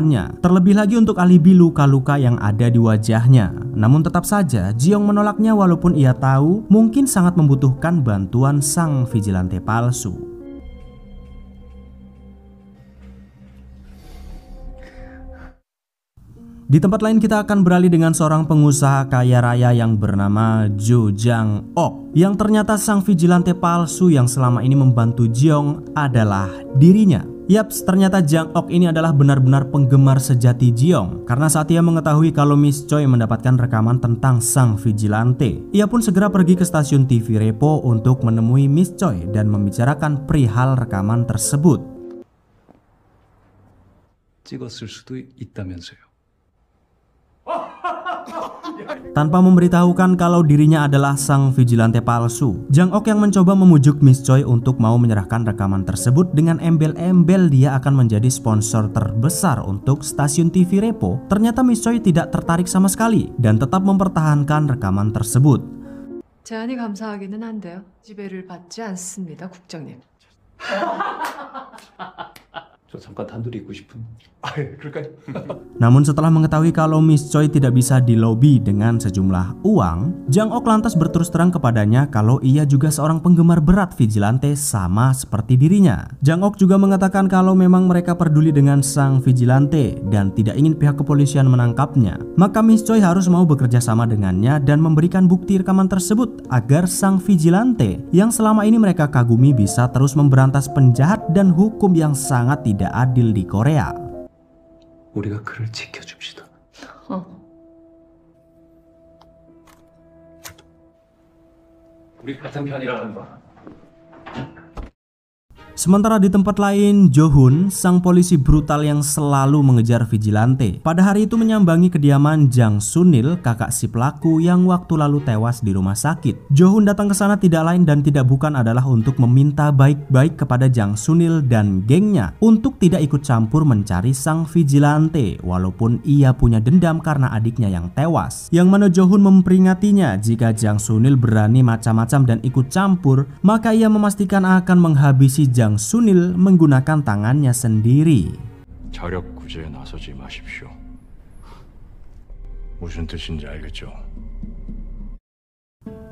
Terlebih lagi untuk alibi luka-luka yang ada di wajahnya. Namun tetap saja Jiong menolaknya walaupun ia tahu mungkin sangat membutuhkan bantuan sang vigilante palsu. Di tempat lain kita akan beralih dengan seorang pengusaha kaya raya yang bernama Jo Jang Ok, yang ternyata sang vigilante palsu yang selama ini membantu Jiong adalah dirinya. Yaps, ternyata Jang Ok ini adalah benar-benar penggemar sejati Jiong. Karena saat ia mengetahui kalau Miss Choi mendapatkan rekaman tentang sang vigilante, ia pun segera pergi ke stasiun TV Repo untuk menemui Miss Choi dan membicarakan perihal rekaman tersebut. 찍었을 수도 있다면서요. Tanpa memberitahukan kalau dirinya adalah sang vigilante palsu, Jang Ok yang mencoba memujuk Miss Choi untuk mau menyerahkan rekaman tersebut dengan embel-embel dia akan menjadi sponsor terbesar untuk stasiun TV Repo. Ternyata Miss Choi tidak tertarik sama sekali dan tetap mempertahankan rekaman tersebut. 제안이 감사하기는 한데요. 지배를 받지 않습니다, 국장님. 저 잠깐 단둘이 있고 싶은. 그럴까요? Namun setelah mengetahui kalau Miss Choi tidak bisa dilobi dengan sejumlah uang, Jang Ok lantas berterus terang kepadanya kalau ia juga seorang penggemar berat vigilante sama seperti dirinya. Jang Ok juga mengatakan kalau memang mereka peduli dengan sang vigilante dan tidak ingin pihak kepolisian menangkapnya. Maka Miss Choi harus mau bekerja sama dengannya dan memberikan bukti rekaman tersebut agar sang vigilante yang selama ini mereka kagumi bisa terus memberantas penjahat dan hukum yang sangat tidak adil di Korea. 우리가 그를 지켜줍시다. 우리 같은 편이라는 거. Sementara di tempat lain, Jo-hun, sang polisi brutal yang selalu mengejar vigilante, pada hari itu menyambangi kediaman Jang Sunil, kakak si pelaku yang waktu lalu tewas di rumah sakit. Jo-hun datang ke sana tidak lain dan tidak bukan adalah untuk meminta baik-baik kepada Jang Sunil dan gengnya untuk tidak ikut campur mencari sang vigilante, walaupun ia punya dendam karena adiknya yang tewas. Yang mana Jo-hun memperingatinya jika Jang Sunil berani macam-macam dan ikut campur, maka ia memastikan akan menghabisi Jang Sunil menggunakan tangannya sendiri. 자력 구제에 나서지 마십시오. 무슨 뜻인지 알겠죠?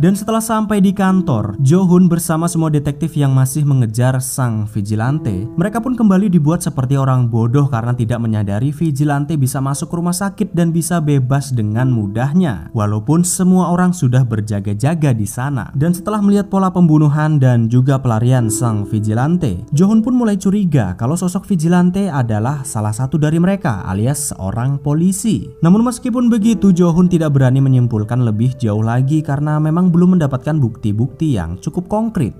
Dan setelah sampai di kantor, Jo-hun bersama semua detektif yang masih mengejar sang vigilante, mereka pun kembali dibuat seperti orang bodoh karena tidak menyadari vigilante bisa masuk rumah sakit dan bisa bebas dengan mudahnya. Walaupun semua orang sudah berjaga-jaga di sana. Dan setelah melihat pola pembunuhan dan juga pelarian sang vigilante, Jo-hun pun mulai curiga kalau sosok vigilante adalah salah satu dari mereka alias seorang polisi. Namun meskipun begitu, Jo-hun tidak berani menyimpulkan lebih jauh lagi karena memang belum mendapatkan bukti-bukti yang cukup konkret.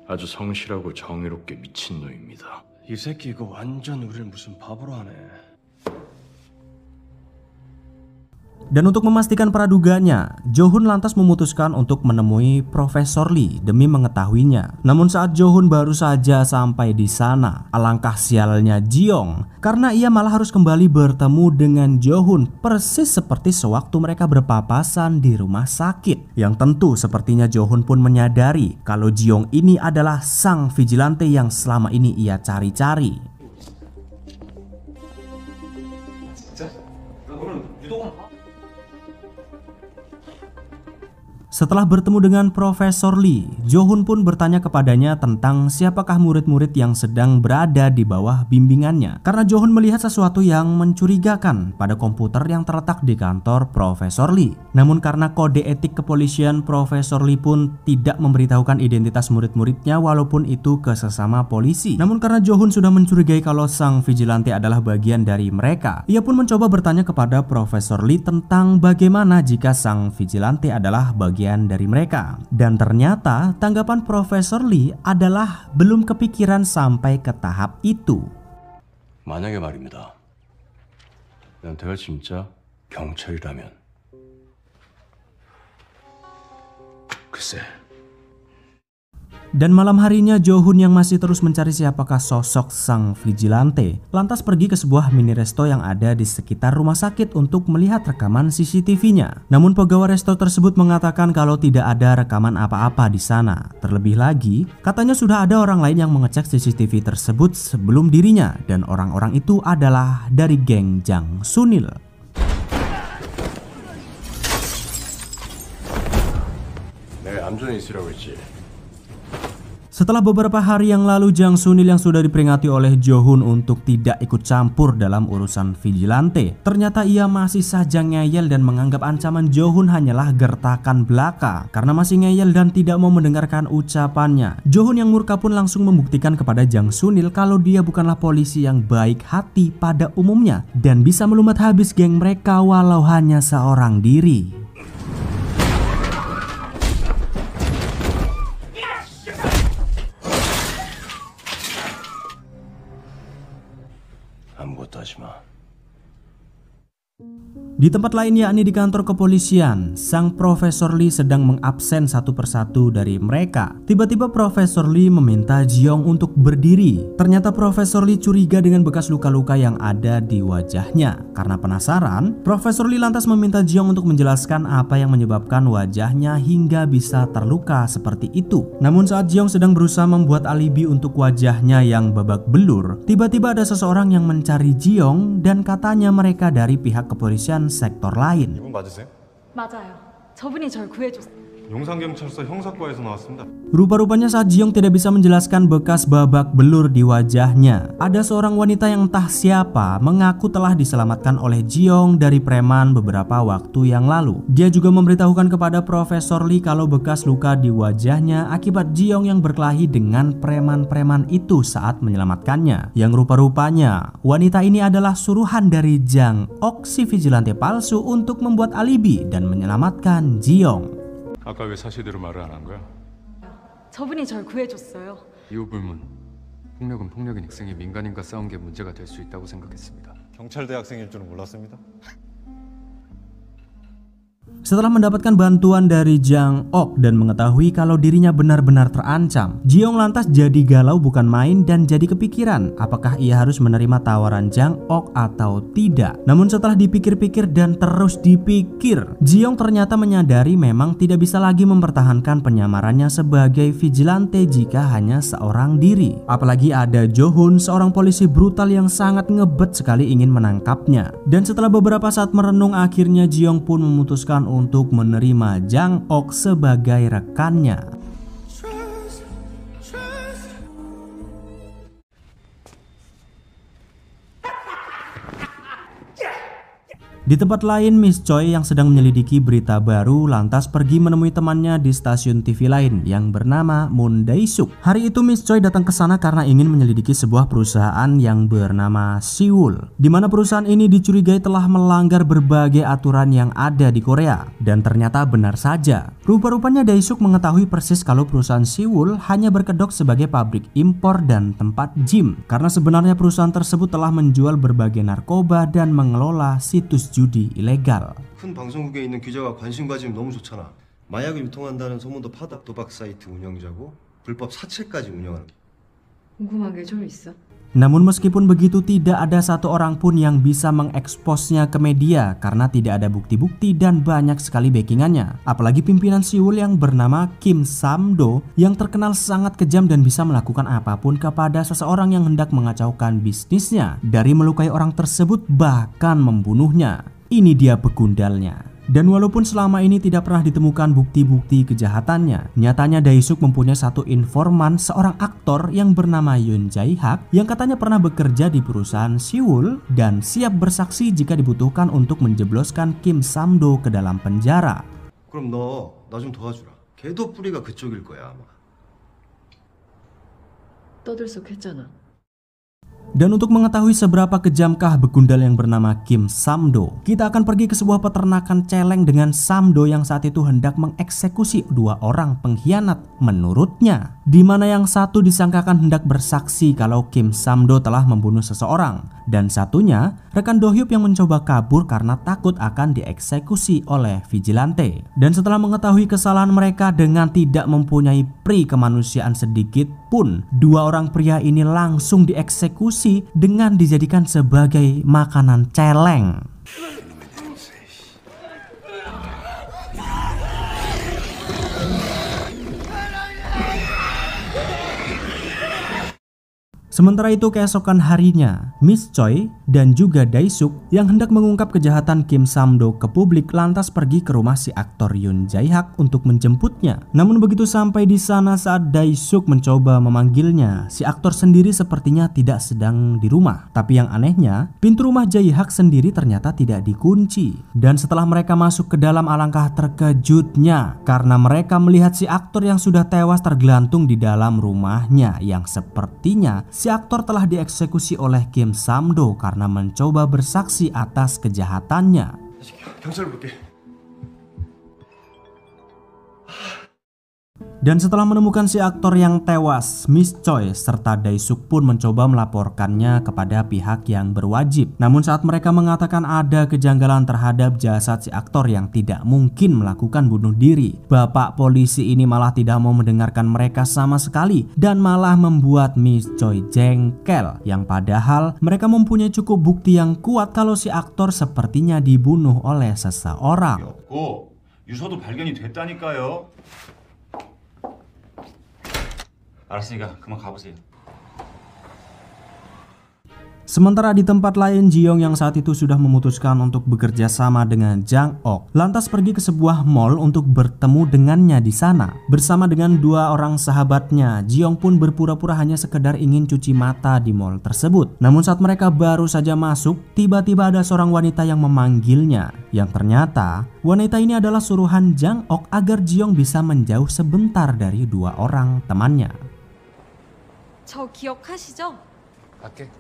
아주 성실하고 정의롭게 미친 놈입니다. 이 새끼 이거 완전 우리를 무슨 바보로 하네. Dan untuk memastikan praduganya, Jo-hun lantas memutuskan untuk menemui Profesor Lee demi mengetahuinya. Namun saat Jo-hun baru saja sampai di sana, alangkah sialnya Ji-young karena ia malah harus kembali bertemu dengan Jo-hun persis seperti sewaktu mereka berpapasan di rumah sakit. Yang tentu sepertinya Jo-hun pun menyadari kalau Ji-young ini adalah sang vigilante yang selama ini ia cari-cari. Setelah bertemu dengan Profesor Lee, Jo-hun pun bertanya kepadanya tentang siapakah murid-murid yang sedang berada di bawah bimbingannya. Karena Jo-hun melihat sesuatu yang mencurigakan pada komputer yang terletak di kantor Profesor Lee. Namun karena kode etik kepolisian, Profesor Lee pun tidak memberitahukan identitas murid-muridnya walaupun itu ke sesama polisi. Namun karena Jo-hun sudah mencurigai kalau sang vigilante adalah bagian dari mereka, ia pun mencoba bertanya kepada Profesor Lee tentang bagaimana jika sang vigilante adalah bagian dari mereka. Dan ternyata tanggapan Profesor Lee adalah belum kepikiran sampai ke tahap itu. 만약에 말입니다. 연태가 진짜 경찰이라면 글쎄. Dan malam harinya Jo-hun yang masih terus mencari siapakah sosok sang vigilante lantas pergi ke sebuah mini resto yang ada di sekitar rumah sakit untuk melihat rekaman CCTV-nya. Namun pegawai resto tersebut mengatakan kalau tidak ada rekaman apa-apa di sana. Terlebih lagi, katanya sudah ada orang lain yang mengecek CCTV tersebut sebelum dirinya dan orang-orang itu adalah dari geng Jang Sunil. 내가 얌전히 있으라고 했지. Setelah beberapa hari yang lalu, Jang Sunil yang sudah diperingati oleh Jo-hun untuk tidak ikut campur dalam urusan vigilante, ternyata ia masih saja ngeyel dan menganggap ancaman Jo-hun hanyalah gertakan belaka. Karena masih ngeyel dan tidak mau mendengarkan ucapannya, Jo-hun yang murka pun langsung membuktikan kepada Jang Sunil kalau dia bukanlah polisi yang baik hati pada umumnya dan bisa melumat habis geng mereka walau hanya seorang diri. 아무것도 하지 마. Di tempat lain yakni di kantor kepolisian, sang Profesor Lee sedang mengabsen satu persatu dari mereka. Tiba-tiba Profesor Lee meminta Ji-young untuk berdiri. Ternyata Profesor Lee curiga dengan bekas luka-luka yang ada di wajahnya. Karena penasaran, Profesor Lee lantas meminta Ji-young untuk menjelaskan apa yang menyebabkan wajahnya hingga bisa terluka seperti itu. Namun saat Ji-young sedang berusaha membuat alibi untuk wajahnya yang babak belur, tiba-tiba ada seseorang yang mencari Ji-young dan katanya mereka dari pihak kepolisian sektor lain. 이분 맞으세요? 맞아요. 저분이 절 구해줬어요. 용산경찰서 형사과에서 나왔습니다. Rupa-rupanya saat Ji-young tidak bisa menjelaskan bekas babak belur di wajahnya, ada seorang wanita yang entah siapa mengaku telah diselamatkan oleh Ji-young dari preman beberapa waktu yang lalu. Dia juga memberitahukan kepada Profesor Lee kalau bekas luka di wajahnya akibat Ji-young yang berkelahi dengan preman-preman itu saat menyelamatkannya. Yang rupa-rupanya wanita ini adalah suruhan dari Jang Ok, si vigilante palsu, untuk membuat alibi dan menyelamatkan Ji-young. 아까 왜 사실대로 말을 안 한 거야? 저분이 절 구해줬어요. 이후 불문. 폭력은 폭력인 학생이 민간인과 싸운 게 문제가 될 수 있다고 생각했습니다. 경찰대 학생일 줄은 몰랐습니다. Setelah mendapatkan bantuan dari Jang Ok dan mengetahui kalau dirinya benar-benar terancam, Ji-young lantas jadi galau bukan main dan jadi kepikiran apakah ia harus menerima tawaran Jang Ok atau tidak. Namun setelah dipikir-pikir dan terus dipikir, Ji-young ternyata menyadari memang tidak bisa lagi mempertahankan penyamarannya sebagai vigilante jika hanya seorang diri. Apalagi ada Jo-hun, seorang polisi brutal yang sangat ngebet sekali ingin menangkapnya. Dan setelah beberapa saat merenung, akhirnya Ji-young pun memutuskan untuk menerima Jang Ok sebagai rekannya. Di tempat lain, Miss Choi yang sedang menyelidiki berita baru lantas pergi menemui temannya di stasiun TV lain yang bernama Moon Dae-suk. Hari itu Miss Choi datang ke sana karena ingin menyelidiki sebuah perusahaan yang bernama Seoul, di mana perusahaan ini dicurigai telah melanggar berbagai aturan yang ada di Korea. Dan ternyata benar saja. Rupa-rupanya Dae-suk mengetahui persis kalau perusahaan Seoul hanya berkedok sebagai pabrik impor dan tempat gym, karena sebenarnya perusahaan tersebut telah menjual berbagai narkoba dan mengelola situs judi ilegal. 큰 방송국에 있는 기자가 관심 가지면 너무 좋잖아. 마약을 유통한다는 소문도 파다. 도박 사이트 운영자고 불법 사채까지 운영하는. 궁금한 게 좀 있어. Namun meskipun begitu, tidak ada satu orang pun yang bisa mengeksposnya ke media karena tidak ada bukti-bukti dan banyak sekali backingannya. Apalagi pimpinan Seoul yang bernama Kim Sam-do yang terkenal sangat kejam dan bisa melakukan apapun kepada seseorang yang hendak mengacaukan bisnisnya, dari melukai orang tersebut bahkan membunuhnya. Ini dia begundalnya. Dan walaupun selama ini tidak pernah ditemukan bukti-bukti kejahatannya, nyatanya Dae-suk mempunyai satu informan, seorang aktor yang bernama Yoon Jae-hak yang katanya pernah bekerja di perusahaan Seoul dan siap bersaksi jika dibutuhkan untuk menjebloskan Kim Sam-do ke dalam penjara. 그럼 너 나 좀 도와주라. 걔도 뿌리가 그쪽일 거야 아마. 떠들썩했잖아. Dan untuk mengetahui seberapa kejamkah begundal yang bernama Kim Sam-do, kita akan pergi ke sebuah peternakan celeng dengan Sam-do yang saat itu hendak mengeksekusi dua orang pengkhianat menurutnya, di mana yang satu disangkakan hendak bersaksi kalau Kim Sam-do telah membunuh seseorang, dan satunya rekan Do-hyuk yang mencoba kabur karena takut akan dieksekusi oleh vigilante. Dan setelah mengetahui kesalahan mereka dengan tidak mempunyai pri kemanusiaan sedikit pun, dua orang pria ini langsung dieksekusi dengan dijadikan sebagai makanan celeng. Sementara itu keesokan harinya, Miss Choi dan juga Dae-suk yang hendak mengungkap kejahatan Kim Sam-do ke publik lantas pergi ke rumah si aktor Yoon Jae-hak untuk menjemputnya. Namun begitu sampai di sana saat Dae-suk mencoba memanggilnya, si aktor sendiri sepertinya tidak sedang di rumah. Tapi yang anehnya, pintu rumah Jae-hak sendiri ternyata tidak dikunci. Dan setelah mereka masuk ke dalam, alangkah terkejutnya karena mereka melihat si aktor yang sudah tewas tergelantung di dalam rumahnya, yang sepertinya si aktor telah dieksekusi oleh Kim Sam-do karena mencoba bersaksi atas kejahatannya. 경찰을 볼게. Dan setelah menemukan si aktor yang tewas, Miss Choi serta Dae-suk pun mencoba melaporkannya kepada pihak yang berwajib. Namun saat mereka mengatakan ada kejanggalan terhadap jasad si aktor yang tidak mungkin melakukan bunuh diri, bapak polisi ini malah tidak mau mendengarkan mereka sama sekali dan malah membuat Miss Choi jengkel, yang padahal mereka mempunyai cukup bukti yang kuat kalau si aktor sepertinya dibunuh oleh seseorang. 유서도 발견이 됐다니까요. 알았으니까 그만 가보세요. Sementara di tempat lain, Ji-young yang saat itu sudah memutuskan untuk bekerja sama dengan Jang Ok lantas pergi ke sebuah mall untuk bertemu dengannya di sana. Bersama dengan dua orang sahabatnya, Ji-young pun berpura-pura hanya sekedar ingin cuci mata di mall tersebut. Namun saat mereka baru saja masuk, tiba-tiba ada seorang wanita yang memanggilnya, yang ternyata wanita ini adalah suruhan Jang Ok agar Ji-young bisa menjauh sebentar dari dua orang temannya. 저 기억하시죠? 밖에?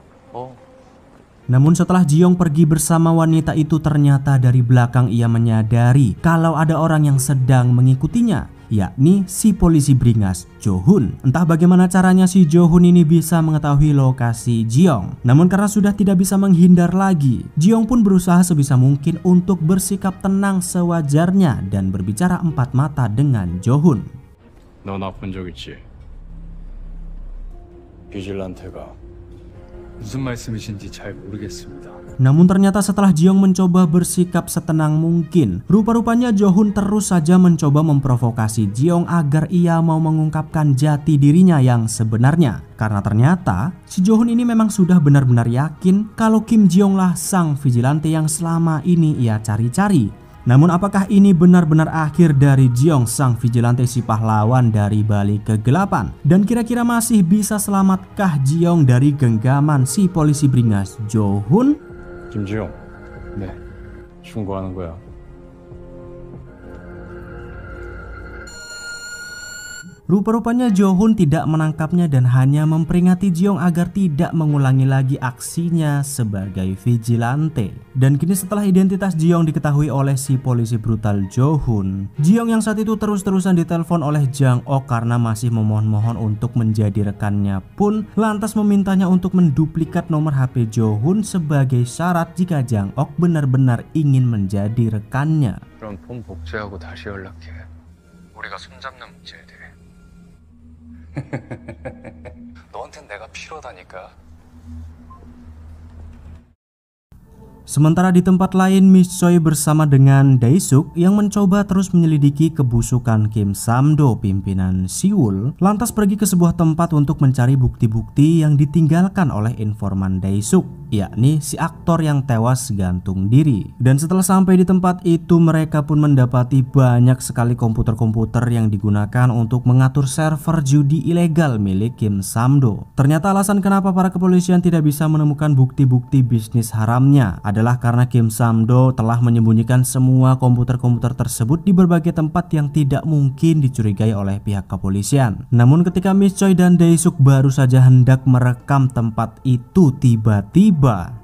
Namun setelah Ji-young pergi bersama wanita itu, ternyata dari belakang ia menyadari kalau ada orang yang sedang mengikutinya, yakni si polisi beringas Jo-hun. Entah bagaimana caranya si Jo-hun ini bisa mengetahui lokasi Ji-young. Namun karena sudah tidak bisa menghindar lagi, Ji-young pun berusaha sebisa mungkin untuk bersikap tenang sewajarnya dan berbicara empat mata dengan Jo-hun. 너 나 본 적 있지? 비질란테가 무슨 말씀이신지 잘 모르겠습니다. Namun ternyata setelah Ji-young mencoba bersikap setenang mungkin, rupa-rupanya Jo-hun terus saja mencoba memprovokasi Ji-young agar ia mau mengungkapkan jati dirinya yang sebenarnya. Karena ternyata si Jo-hun ini memang sudah benar-benar yakin kalau Kim Ji-young lah sang vigilante yang selama ini ia cari-cari. Namun apakah ini benar-benar akhir dari Jeong, sang vigilante si pahlawan dari balik kegelapan? Dan kira-kira masih bisa selamatkah Jeong dari genggaman si polisi beringas Jo-hun? 김지용, 네, 충고하는 거야. Rupa-rupanya Jo-hun tidak menangkapnya dan hanya memperingati Jeong agar tidak mengulangi lagi aksinya sebagai vigilante. Dan kini setelah identitas Jeong diketahui oleh si polisi brutal Jo-hun, Jeong yang saat itu terus-terusan ditelepon oleh Jang-ok karena masih memohon-mohon untuk menjadi rekannya pun lantas memintanya untuk menduplikat nomor HP Jo-hun sebagai syarat jika Jang-ok benar-benar ingin menjadi rekannya. 그럼 폰 복제하고 다시 연락해. 우리가 손잡는 문제에 대해. 너한텐 내가 필요하다니까. Sementara di tempat lain, Miss Choi bersama dengan Dae-suk yang mencoba terus menyelidiki kebusukan Kim Sam-do, pimpinan Siwul, lantas pergi ke sebuah tempat untuk mencari bukti-bukti yang ditinggalkan oleh informan Dae-suk, yakni si aktor yang tewas gantung diri. Dan setelah sampai di tempat itu, mereka pun mendapati banyak sekali komputer-komputer yang digunakan untuk mengatur server judi ilegal milik Kim Sam-do. Ternyata alasan kenapa para kepolisian tidak bisa menemukan bukti-bukti bisnis haramnya adalah karena Kim Sam-do telah menyembunyikan semua komputer-komputer tersebut di berbagai tempat yang tidak mungkin dicurigai oleh pihak kepolisian. Namun ketika Miss Choi dan Dae-suk baru saja hendak merekam tempat itu, tiba-tiba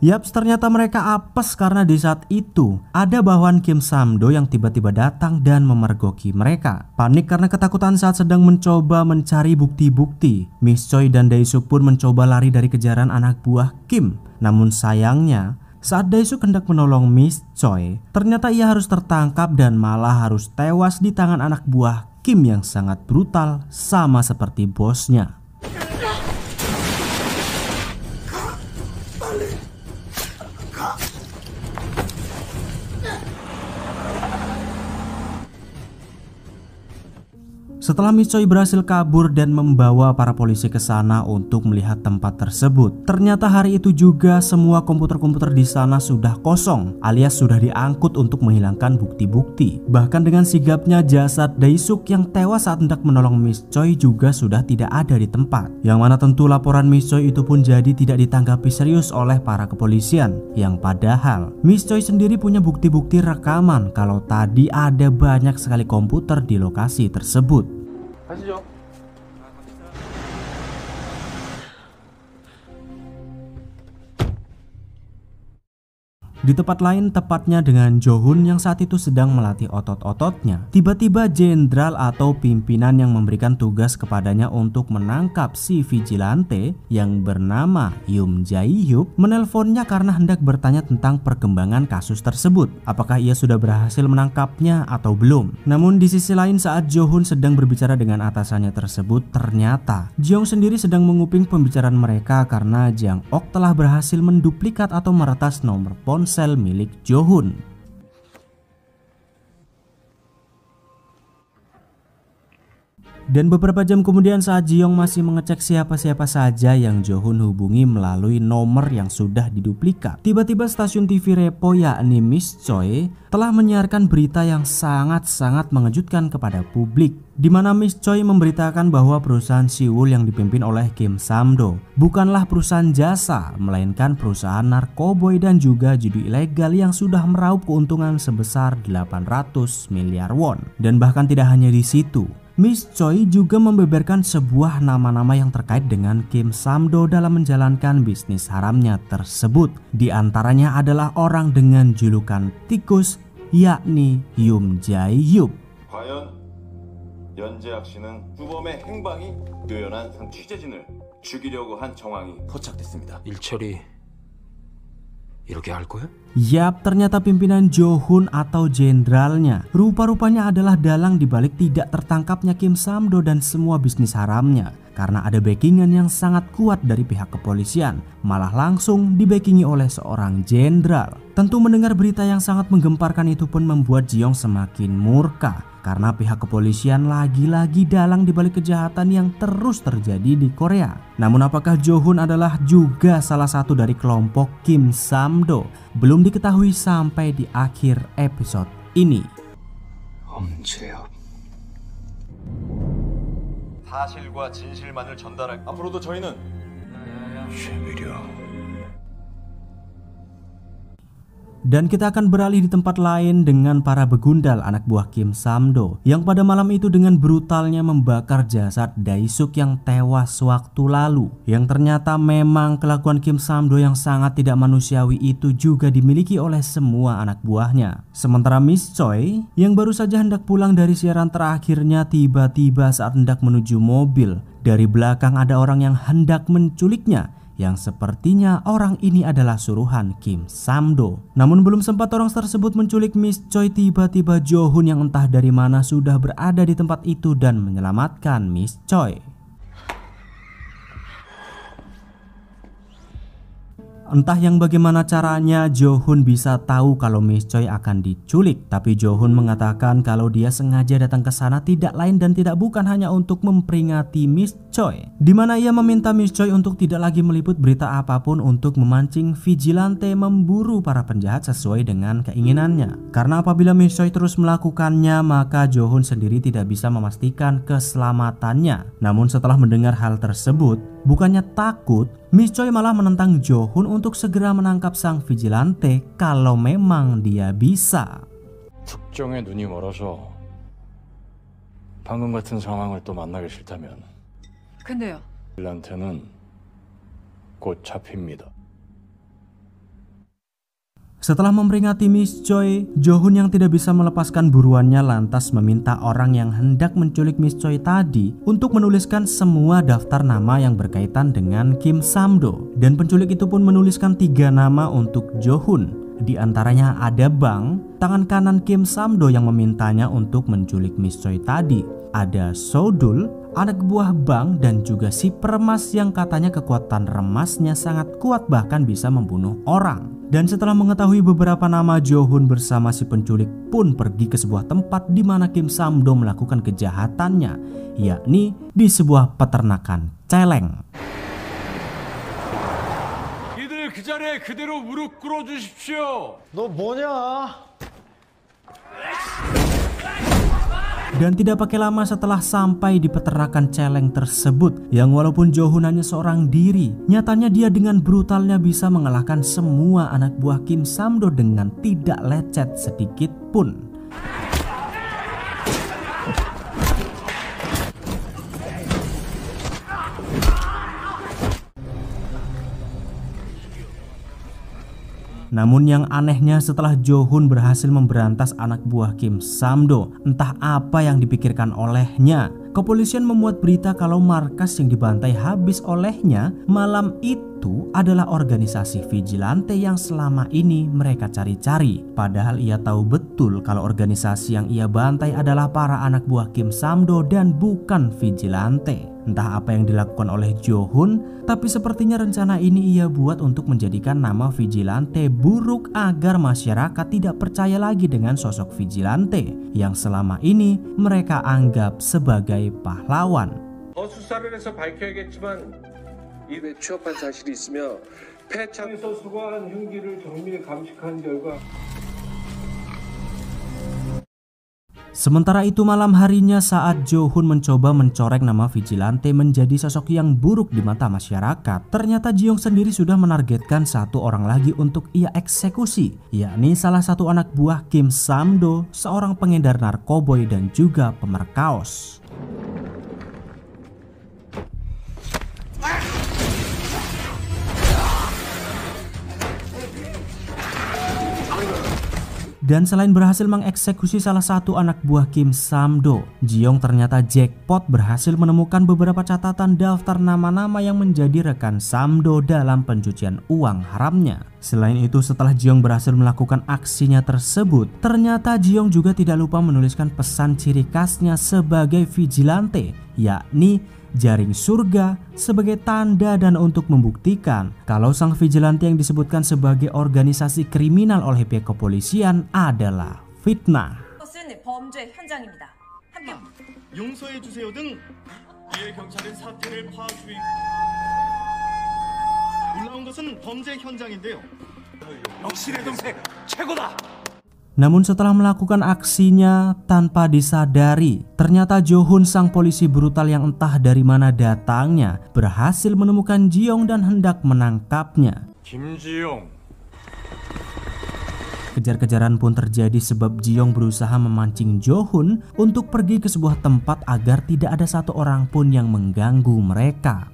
yaps, ternyata mereka apes karena di saat itu ada bawahan Kim Sam-do yang tiba-tiba datang dan memergoki mereka. Panik karena ketakutan saat sedang mencoba mencari bukti-bukti, Miss Choi dan Dae-suk pun mencoba lari dari kejaran anak buah Kim. Namun sayangnya, saat Dae-suk hendak menolong Miss Choi, ternyata ia harus tertangkap dan malah harus tewas di tangan anak buah Kim yang sangat brutal sama seperti bosnya. Setelah Miss Choi berhasil kabur dan membawa para polisi ke sana untuk melihat tempat tersebut, ternyata hari itu juga semua komputer-komputer di sana sudah kosong, alias sudah diangkut untuk menghilangkan bukti-bukti. Bahkan dengan sigapnya jasad Dae-suk yang tewas saat hendak menolong Miss Choi juga sudah tidak ada di tempat. Yang mana tentu laporan Miss Choi itu pun jadi tidak ditanggapi serius oleh para kepolisian. Yang padahal Miss Choi sendiri punya bukti-bukti rekaman kalau tadi ada banyak sekali komputer di lokasi tersebut. 가시죠. Di tempat lain, tepatnya dengan Jo-hun yang saat itu sedang melatih otot-ototnya, tiba-tiba jenderal atau pimpinan yang memberikan tugas kepadanya untuk menangkap si vigilante yang bernama Yoon Jae-hyuk menelponnya karena hendak bertanya tentang perkembangan kasus tersebut. Apakah ia sudah berhasil menangkapnya atau belum? Namun di sisi lain, saat Jo-hun sedang berbicara dengan atasannya tersebut, ternyata Jeong sendiri sedang menguping pembicaraan mereka karena Jang-ok telah berhasil menduplikat atau meretas nomor ponsel milik Jo-hun. Dan beberapa jam kemudian saat Jeong masih mengecek siapa-siapa saja yang Jo-hun hubungi melalui nomor yang sudah diduplikat, tiba-tiba stasiun TV Repo yakni Miss Choi telah menyiarkan berita yang sangat-sangat mengejutkan kepada publik, di mana Miss Choi memberitakan bahwa perusahaan Siwul yang dipimpin oleh Kim Sam-do bukanlah perusahaan jasa, melainkan perusahaan narkoboy dan juga judi ilegal yang sudah meraup keuntungan sebesar 800 miliar won. Dan bahkan tidak hanya di situ, Miss Choi juga membeberkan sebuah nama-nama yang terkait dengan Kim Sam-do dalam menjalankan bisnis haramnya tersebut. Di antaranya adalah orang dengan julukan tikus, yakni Yoon Jae-hyuk. 과연 연재학 씨는 주범의 행방이 묘연한 상 취재진을 죽이려고 한 정황이 포착됐습니다. 일처리 이렇게 할 거야? Yap, ternyata pimpinan Jo-hun atau jenderalnya rupa-rupanya adalah dalang dibalik tidak tertangkapnya Kim Sam-do dan semua bisnis haramnya. Karena ada backingan yang sangat kuat dari pihak kepolisian, malah langsung dibackingi oleh seorang jenderal. Tentu mendengar berita yang sangat menggemparkan itu pun membuat Ji-young semakin murka. Karena pihak kepolisian lagi-lagi dalang dibalik kejahatan yang terus terjadi di Korea. Namun apakah Jo-hun adalah juga salah satu dari kelompok Kim Sam-do? Belum diketahui sampai di akhir episode ini. 사실과 진실만을 전달할. 앞으로도 저희는 Dan kita akan beralih di tempat lain dengan para begundal anak buah Kim Sam-do yang pada malam itu dengan brutalnya membakar jasad Dae-suk yang tewas waktu lalu. Yang ternyata memang kelakuan Kim Sam-do yang sangat tidak manusiawi itu juga dimiliki oleh semua anak buahnya. Sementara Miss Choi yang baru saja hendak pulang dari siaran terakhirnya tiba-tiba saat hendak menuju mobil, dari belakang ada orang yang hendak menculiknya, yang sepertinya orang ini adalah suruhan Kim Sam-do. Namun belum sempat orang tersebut menculik Miss Choi, tiba-tiba Jo-hun yang entah dari mana sudah berada di tempat itu dan menyelamatkan Miss Choi. Entah yang bagaimana caranya Jo-hun bisa tahu kalau Miss Choi akan diculik, tapi Jo-hun mengatakan kalau dia sengaja datang ke sana tidak lain dan tidak bukan hanya untuk memperingati Miss Choi, di mana ia meminta Miss Choi untuk tidak lagi meliput berita apapun untuk memancing vigilante memburu para penjahat sesuai dengan keinginannya. Karena apabila Miss Choi terus melakukannya, maka Jo-hun sendiri tidak bisa memastikan keselamatannya. Namun setelah mendengar hal tersebut, bukannya takut, Miss Choi malah menentang Jo-hun untuk segera menangkap sang vigilante kalau memang dia bisa. 특정에 눈이 멀어서 방금 같은 상황을 또 만나기 싫다면 근데요. vigilant는 곧 잡힙니다. Setelah memperingati Miss Choi, Jo-hun yang tidak bisa melepaskan buruannya lantas meminta orang yang hendak menculik Miss Choi tadi untuk menuliskan semua daftar nama yang berkaitan dengan Kim Sam-do. Dan penculik itu pun menuliskan 3 nama untuk Jo-hun. Di antaranya ada Bang, tangan kanan Kim Sam-do yang memintanya untuk menculik Miss Choi tadi. Ada Sodul, anak buah Bang, dan juga si peremas yang katanya kekuatan remasnya sangat kuat bahkan bisa membunuh orang. Dan setelah mengetahui beberapa nama, Jo-hun bersama si penculik pun pergi ke sebuah tempat di mana Kim Sam-do melakukan kejahatannya, yakni di sebuah peternakan celeng. 이들 그 자리에 그대로 무릎 꿇어 주십시오. 너 뭐냐? Dan tidak pakai lama setelah sampai di peternakan celeng tersebut, yang walaupun Jo-hun hanya seorang diri, nyatanya dia dengan brutalnya bisa mengalahkan semua anak buah Kim Sam-do dengan tidak lecet sedikit pun. Namun yang anehnya setelah Jo-hun berhasil memberantas anak buah Kim Sam-do, entah apa yang dipikirkan olehnya, kepolisian memuat berita kalau markas yang dibantai habis olehnya malam itu adalah organisasi vigilante yang selama ini mereka cari-cari. Padahal ia tahu betul kalau organisasi yang ia bantai adalah para anak buah Kim Sam-do dan bukan vigilante. Entah apa yang dilakukan oleh Jo-hun, tapi sepertinya rencana ini ia buat untuk menjadikan nama vigilante buruk agar masyarakat tidak percaya lagi dengan sosok vigilante yang selama ini mereka anggap sebagai pahlawan. 수사를 해서 밝혀야겠지만 이 취업한 사실이 있으며 폐창에서 수거한 흉기를 정밀히 감식한 결과. Sementara itu malam harinya saat Jo-hun mencoba mencoreng nama vigilante menjadi sosok yang buruk di mata masyarakat, ternyata Ji-young sendiri sudah menargetkan satu orang lagi untuk ia eksekusi, yakni salah satu anak buah Kim Sam-do, seorang pengedar narkoboy dan juga pemerkaos. Dan selain berhasil mengeksekusi salah satu anak buah Kim Sam-do, Ji-young ternyata jackpot berhasil menemukan beberapa catatan daftar nama-nama yang menjadi rekan Sam-do dalam pencucian uang haramnya. Selain itu, setelah Ji-young berhasil melakukan aksinya tersebut, ternyata Ji-young juga tidak lupa menuliskan pesan ciri khasnya sebagai vigilante, yakni jaring surga, sebagai tanda dan untuk membuktikan kalau sang vigilante yang disebutkan sebagai organisasi kriminal oleh pihak kepolisian adalah fitnah. 범죄 현장입니다. 함께 용서해 주세요 등 이에 경찰은 사태를 파악 중인 올라온 것은 범죄 현장인데요. 역시 내 동생 최고다. Namun setelah melakukan aksinya tanpa disadari, ternyata Jo-hun sang polisi brutal yang entah dari mana datangnya berhasil menemukan Ji-young dan hendak menangkapnya. Kim Ji-young. Kejar-kejaran pun terjadi sebab Ji-young berusaha memancing Jo-hun untuk pergi ke sebuah tempat agar tidak ada satu orang pun yang mengganggu mereka.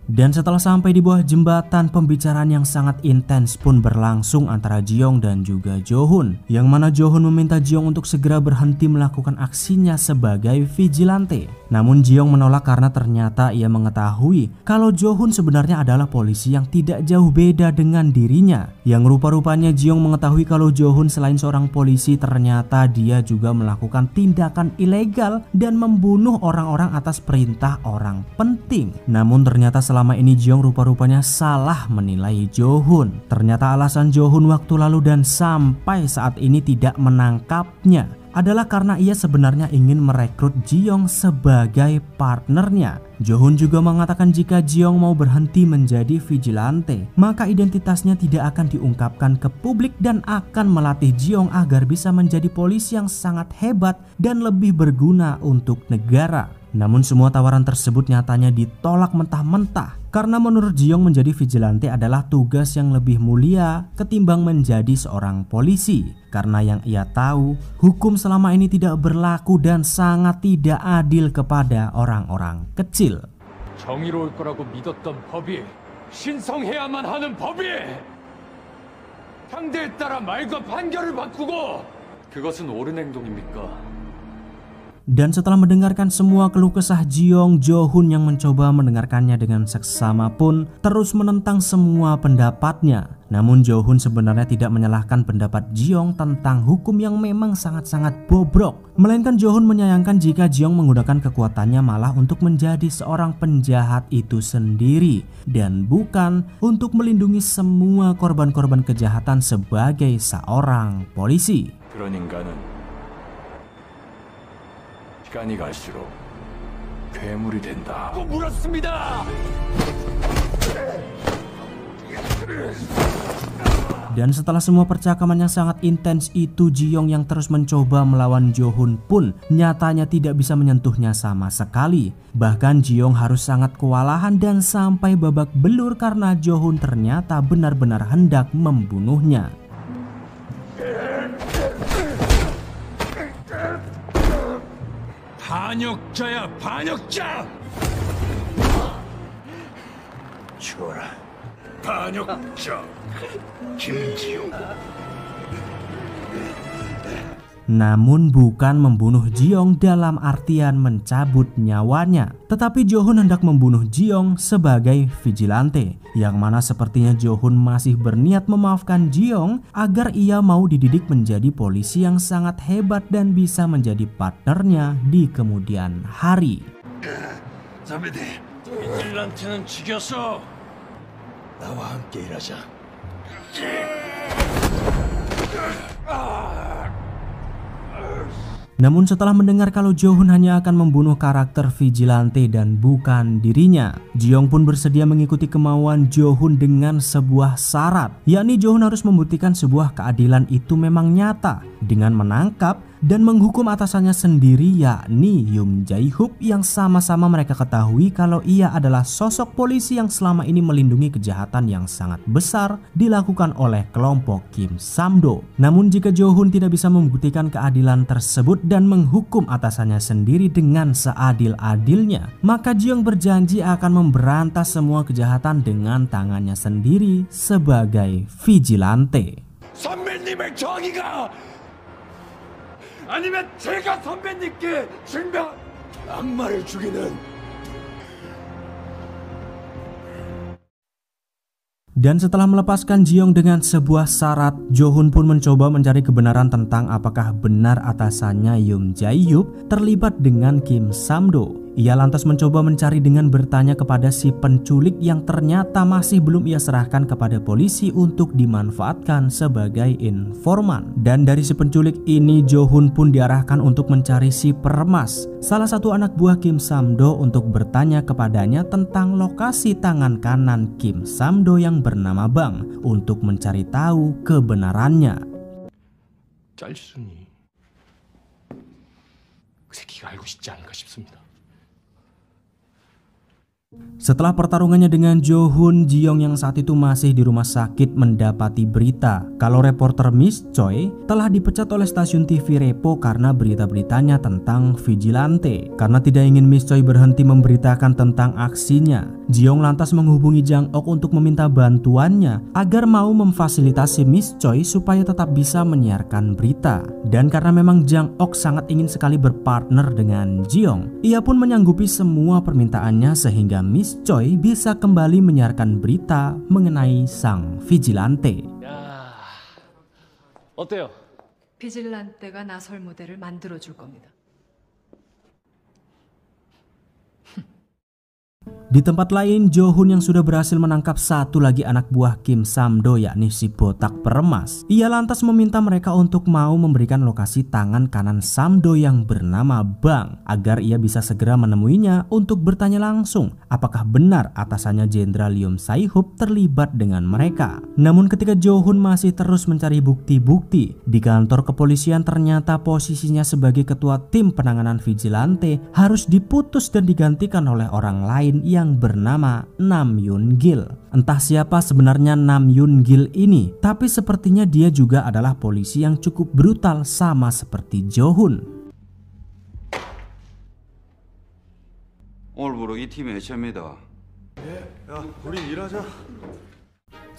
Dan setelah sampai di bawah jembatan, pembicaraan yang sangat intens pun berlangsung antara Ji-young dan juga Jo-hun, yang mana Jo-hun meminta Ji-young untuk segera berhenti melakukan aksinya sebagai vigilante. Namun Ji-young menolak karena ternyata ia mengetahui kalau Jo-hun sebenarnya adalah polisi yang tidak jauh beda dengan dirinya. Yang rupa-rupanya Ji-young mengetahui kalau Jo-hun selain seorang polisi, ternyata dia juga melakukan tindakan ilegal dan membunuh orang-orang atas perintah orang penting. Namun ternyata selama ini Ji-young rupa-rupanya salah menilai Jo-hun. Ternyata alasan Jo-hun waktu lalu dan sampai saat ini tidak menangkapnya adalah karena ia sebenarnya ingin merekrut Ji-young sebagai partnernya. Jo-hun juga mengatakan jika Ji-young mau berhenti menjadi vigilante, maka identitasnya tidak akan diungkapkan ke publik dan akan melatih Ji-young agar bisa menjadi polisi yang sangat hebat dan lebih berguna untuk negara. Namun semua tawaran tersebut nyatanya ditolak mentah-mentah karena menurut Ji-young menjadi vigilante adalah tugas yang lebih mulia ketimbang menjadi seorang polisi. Karena yang ia tahu, hukum selama ini tidak berlaku dan sangat tidak adil kepada orang-orang kecil. 정의로울 거라고 믿었던 법이 신성해야만 하는 법이 상대에 따라 말과 판결을 바꾸고 그것은 옳은 행동입니까? Dan setelah mendengarkan semua keluh kesah Ji-young, Jo-hun yang mencoba mendengarkannya dengan seksama pun terus menentang semua pendapatnya. Namun Jo-hun sebenarnya tidak menyalahkan pendapat Ji-young tentang hukum yang memang sangat-sangat bobrok. Melainkan Jo-hun menyayangkan jika Ji-young menggunakan kekuatannya malah untuk menjadi seorang penjahat itu sendiri dan bukan untuk melindungi semua korban-korban kejahatan sebagai seorang polisi. 그런 인간은 시간이 갈수록 괴물이 된다. 물었습니다. Dan setelah semua percakapan yang sangat intens itu, Ji-young yang terus mencoba melawan Jo-hun pun nyatanya tidak bisa menyentuhnya sama sekali. Bahkan Ji-young harus sangat kewalahan dan sampai babak belur karena Jo-hun ternyata benar-benar hendak membunuhnya. 반역자야, 반역자! 죽어라, 반역자 김지용. Namun bukan membunuh Ji-young dalam artian mencabut nyawanya, tetapi Jo-hun hendak membunuh Ji-young sebagai vigilante, yang mana sepertinya Jo-hun masih berniat memaafkan Ji-young agar ia mau dididik menjadi polisi yang sangat hebat dan bisa menjadi partnernya di kemudian hari. 자매들, vigilant는 죽였어. 나와 함께 일하자. Namun setelah mendengar kalau Jo-hun hanya akan membunuh karakter vigilante dan bukan dirinya, Ji-young pun bersedia mengikuti kemauan Jo-hun dengan sebuah syarat, yakni Jo-hun harus membuktikan sebuah keadilan itu memang nyata dengan menangkap dan menghukum atasannya sendiri yakni Yoon Jae-hyuk yang sama-sama mereka ketahui kalau ia adalah sosok polisi yang selama ini melindungi kejahatan yang sangat besar dilakukan oleh kelompok Kim Sam-do. Namun jika Jo-hun tidak bisa membuktikan keadilan tersebut dan menghukum atasannya sendiri dengan seadil-adilnya, maka Ji-young berjanji akan memberantas semua kejahatan dengan tangannya sendiri sebagai vigilante. 선배님의 정의가 아니면 제가 선배님께 증명 악마를 죽이는. Dan setelah melepaskan Ji-young dengan sebuah syarat, Jo-hun pun mencoba mencari kebenaran tentang apakah benar atasannya Yoon Jae-hyuk terlibat dengan Kim Sam-do. Ia lantas mencoba mencari dengan bertanya kepada si penculik yang ternyata masih belum ia serahkan kepada polisi untuk dimanfaatkan sebagai informan. Dan dari si penculik ini Jo-hun pun diarahkan untuk mencari si peremas, salah satu anak buah Kim Sam-do, untuk bertanya kepadanya tentang lokasi tangan kanan Kim Sam-do yang bernama Bang untuk mencari tahu kebenarannya. 짤순이 그 새끼가 알고 싶지 않을까 싶습니다. Setelah pertarungannya dengan Jo-hun, Ji-young yang saat itu masih di rumah sakit mendapati berita kalau reporter Miss Choi telah dipecat oleh stasiun TV Repo karena berita-beritanya tentang vigilante. Karena tidak ingin Miss Choi berhenti memberitakan tentang aksinya, Ji-young lantas menghubungi Jang-ok untuk meminta bantuannya agar mau memfasilitasi Miss Choi supaya tetap bisa menyiarkan berita. Dan karena memang Jang-ok sangat ingin sekali berpartner dengan Ji-young, ia pun menyanggupi semua permintaannya sehingga Miss Choi bisa kembali menyiarkan berita mengenai sang vigilante. 어때요? 비질란테가 나설 무대를 만들어 줄 겁니다. Di tempat lain, Jo-hun yang sudah berhasil menangkap satu lagi anak buah Kim Sam-do yakni si botak peremas. Ia lantas meminta mereka untuk mau memberikan lokasi tangan kanan Sam-do yang bernama Bang agar ia bisa segera menemuinya untuk bertanya langsung apakah benar atasannya Jenderal Yoon Jae-hyuk terlibat dengan mereka. Namun ketika Jo-hun masih terus mencari bukti-bukti, di kantor kepolisian ternyata posisinya sebagai ketua tim penanganan vigilante harus diputus dan digantikan oleh orang lain yang bernama Nam Yoon-gil. Entah siapa sebenarnya Nam Yoon-gil ini, tapi sepertinya dia juga adalah polisi yang cukup brutal sama seperti Jo-hun. 오늘부로 이 팀의 해체입니다. 야, 우린 일하자.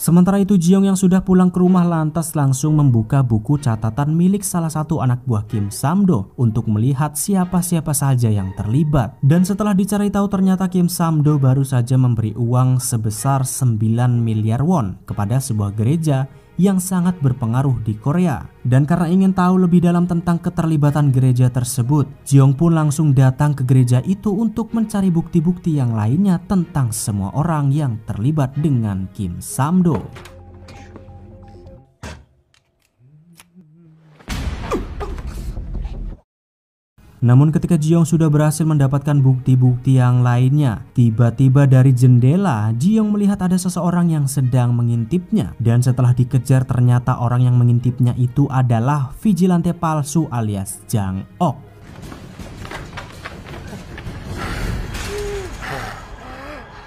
Sementara itu Ji-young yang sudah pulang ke rumah lantas langsung membuka buku catatan milik salah satu anak buah Kim Sam-do untuk melihat siapa-siapa saja yang terlibat. Dan setelah dicari tahu ternyata Kim Sam-do baru saja memberi uang sebesar 9 miliar won kepada sebuah gereja yang sangat berpengaruh di Korea. Dan karena ingin tahu lebih dalam tentang keterlibatan gereja tersebut, Ji-young pun langsung datang ke gereja itu untuk mencari bukti-bukti yang lainnya tentang semua orang yang terlibat dengan Kim Sam-do. Namun ketika Ji-young sudah berhasil mendapatkan bukti-bukti yang lainnya, tiba-tiba dari jendela Ji-young melihat ada seseorang yang sedang mengintipnya. Dan setelah dikejar ternyata orang yang mengintipnya itu adalah vigilante palsu alias Jang-ok.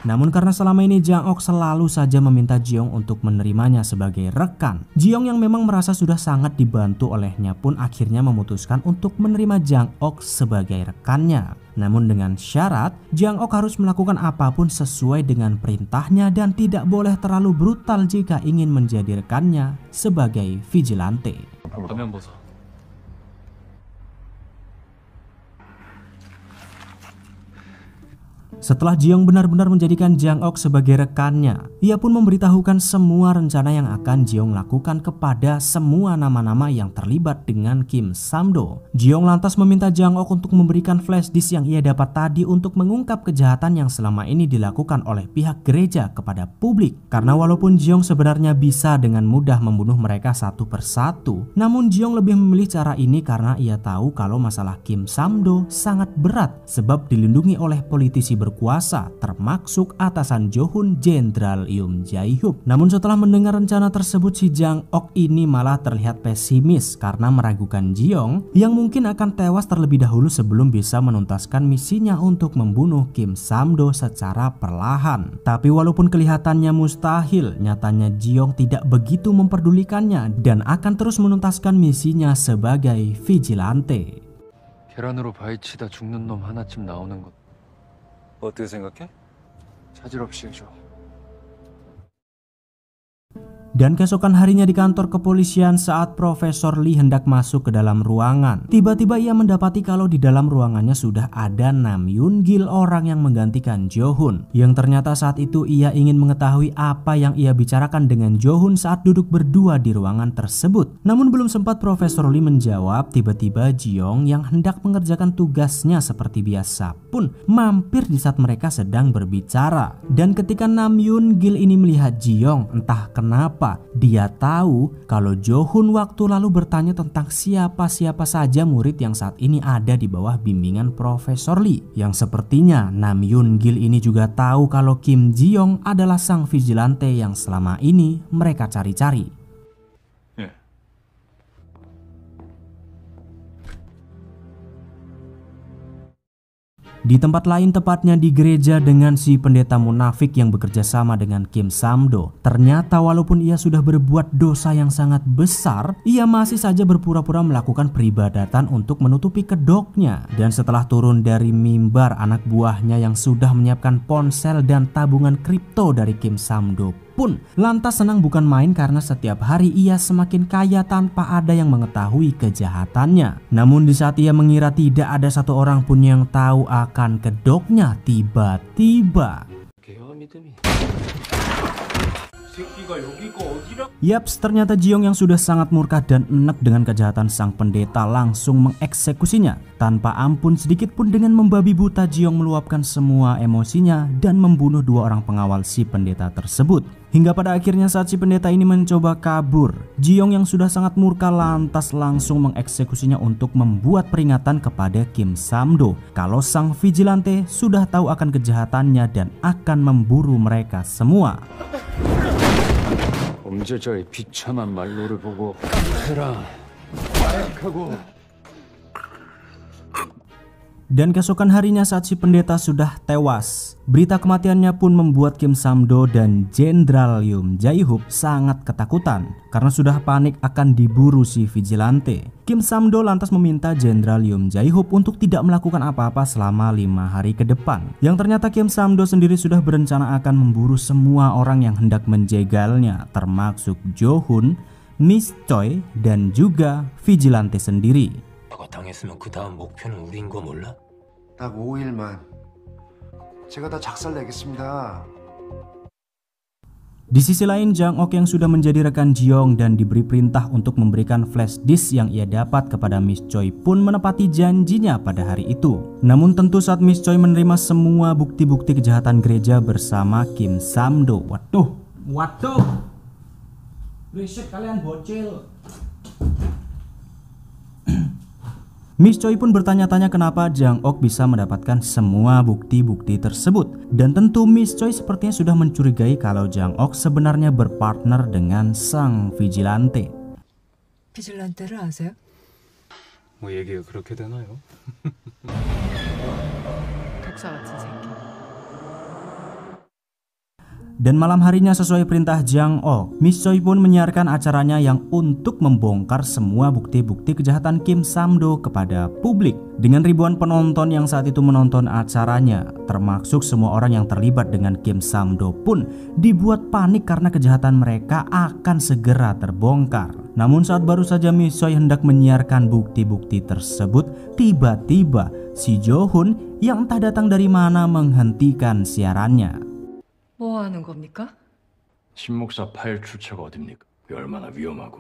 Namun karena selama ini Jang-ok selalu saja meminta Ji-young untuk menerimanya sebagai rekan, Ji-young yang memang merasa sudah sangat dibantu olehnya pun akhirnya memutuskan untuk menerima Jang-ok sebagai rekannya. Namun dengan syarat Jang-ok harus melakukan apapun sesuai dengan perintahnya dan tidak boleh terlalu brutal jika ingin menjadi rekannya sebagai vigilante. Setelah Ji-young benar-benar menjadikan Jang-ok sebagai rekannya, ia pun memberitahukan semua rencana yang akan Ji-young lakukan kepada semua nama-nama yang terlibat dengan Kim Sam-do. Ji-young lantas meminta Jang-ok untuk memberikan flash disk yang ia dapat tadi untuk mengungkap kejahatan yang selama ini dilakukan oleh pihak gereja kepada publik. Karena walaupun Ji-young sebenarnya bisa dengan mudah membunuh mereka satu persatu, namun Ji-young lebih memilih cara ini karena ia tahu kalau masalah Kim Sam-do sangat berat sebab dilindungi oleh politisi berkuasa berkuasa, termasuk atasan Jo-hun, Jenderal Yoon Jae-hyuk. Namun setelah mendengar rencana tersebut, si Jang-ok ini malah terlihat pesimis karena meragukan Ji-young yang mungkin akan tewas terlebih dahulu sebelum bisa menuntaskan misinya untuk membunuh Kim Sam-do secara perlahan. Tapi walaupun kelihatannya mustahil, nyatanya Ji-young tidak begitu memperdulikannya dan akan terus menuntaskan misinya sebagai vigilante. 계란으로 바위치다 죽는 놈 하나쯤 나오는 것 어떻게 생각해? 차질 없이 해줘. Dan keesokan harinya di kantor kepolisian saat Profesor Lee hendak masuk ke dalam ruangan, tiba-tiba ia mendapati kalau di dalam ruangannya sudah ada Nam Yoon-gil, orang yang menggantikan Jo-hun, yang ternyata saat itu ia ingin mengetahui apa yang ia bicarakan dengan Jo-hun saat duduk berdua di ruangan tersebut. Namun belum sempat Profesor Lee menjawab, tiba-tiba Ji-young yang hendak mengerjakan tugasnya seperti biasa pun mampir di saat mereka sedang berbicara. Dan ketika Nam Yoon-gil ini melihat Ji-young, entah kenapa dia tahu kalau Jo-hun waktu lalu bertanya tentang siapa-siapa saja murid yang saat ini ada di bawah bimbingan Profesor Lee. Yang sepertinya Nam Yoon-gil ini juga tahu kalau Kim Ji-young adalah sang vigilante yang selama ini mereka cari-cari. Di tempat lain, tepatnya di gereja dengan si pendeta munafik yang bekerja sama dengan Kim Sam-do, ternyata walaupun ia sudah berbuat dosa yang sangat besar, ia masih saja berpura-pura melakukan peribadatan untuk menutupi kedoknya. Dan setelah turun dari mimbar, anak buahnya yang sudah menyiapkan ponsel dan tabungan kripto dari Kim Sam-do pun lantas senang bukan main karena setiap hari ia semakin kaya tanpa ada yang mengetahui kejahatannya. Namun di saat ia mengira tidak ada satu orang pun yang tahu akan kedoknya, tiba-tiba yaps, ternyata Ji-young yang sudah sangat murka dan enek dengan kejahatan sang pendeta langsung mengeksekusinya tanpa ampun sedikit pun. Dengan membabi buta, Ji-young meluapkan semua emosinya dan membunuh dua orang pengawal si pendeta tersebut. Hingga pada akhirnya saat si pendeta ini mencoba kabur, Ji-young yang sudah sangat murka lantas langsung mengeksekusinya untuk membuat peringatan kepada Kim Sam-do kalau sang vigilante sudah tahu akan kejahatannya dan akan memburu mereka semua. 범죄자의 비참한 말로를 보고 해라 하고. Dan keesokan harinya saat si pendeta sudah tewas, berita kematiannya pun membuat Kim Sam-do dan Jenderal Yoon Jae-hyuk sangat ketakutan karena sudah panik akan diburu si vigilante. Kim Sam-do lantas meminta Jenderal Yoon Jae-hyuk untuk tidak melakukan apa-apa selama 5 hari ke depan. Yang ternyata Kim Sam-do sendiri sudah berencana akan memburu semua orang yang hendak menjegalnya, termasuk Jo-hun, Miss Choi, dan juga vigilante sendiri. 당했으면 그 다음 목표는 우리인 거 몰라? 딱 5일만 제가 다 작살내겠습니다. Di sisi lain, Jang-ok yang sudah menjadi rekan Ji-young dan diberi perintah untuk memberikan flash disk yang ia dapat kepada Miss Choi pun menepati janjinya pada hari itu. Namun tentu saat Miss Choi menerima semua bukti-bukti kejahatan gereja bersama Kim Sam-do. Waduh, berisik kalian bocil. Miss Choi pun bertanya-tanya kenapa Jang-ok bisa mendapatkan semua bukti-bukti tersebut. Dan tentu Miss Choi sepertinya sudah mencurigai kalau Jang-ok sebenarnya berpartner dengan sang vigilante. 비질란테를 아세요? 뭐 얘기가 그렇게 되나요? 독사 같은 새끼. Dan malam harinya sesuai perintah Jang-ok, Miss Choi pun menyiarkan acaranya yang untuk membongkar semua bukti-bukti kejahatan Kim Sam-do kepada publik. Dengan ribuan penonton yang saat itu menonton acaranya, termasuk semua orang yang terlibat dengan Kim Sam-do pun dibuat panik karena kejahatan mereka akan segera terbongkar. Namun saat baru saja Miss Choi hendak menyiarkan bukti-bukti tersebut, tiba-tiba si Jo-hun yang entah datang dari mana menghentikan siarannya. 뭐 하는 겁니까? 신목사 파일 출처가 어딥니까? 그게 얼마나 위험하고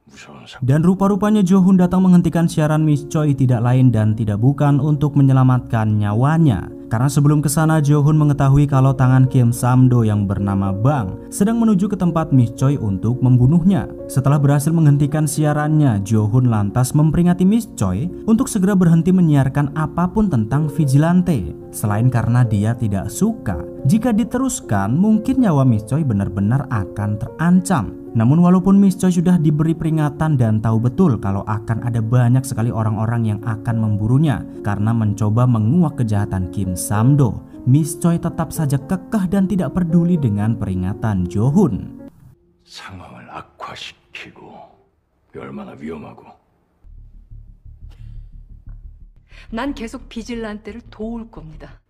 무서운 사람. Dan rupa-rupanya Jo-hun datang menghentikan siaran Miss Choi tidak lain dan tidak bukan untuk menyelamatkan nyawanya. Karena sebelum kesana Jo-hun mengetahui kalau tangan Kim Sam-do yang bernama Bang sedang menuju ke tempat Miss Choi untuk membunuhnya. Setelah berhasil menghentikan siarannya, Jo-hun lantas memperingati Miss Choi untuk segera berhenti menyiarkan apapun tentang vigilante. Selain karena dia tidak suka, jika diteruskan mungkin nyawa Miss Choi benar-benar akan terancam. Namun walaupun Miss Choi sudah diberi peringatan dan tahu betul kalau akan ada banyak sekali orang-orang yang akan memburunya karena mencoba menguak kejahatan Kim Sam-do, Miss Choi tetap saja kekeh dan tidak peduli dengan peringatan Jo-hun. 상황을 악화시키고 얼마나 위험하고. 난 계속 비질란테를 도울 겁니다.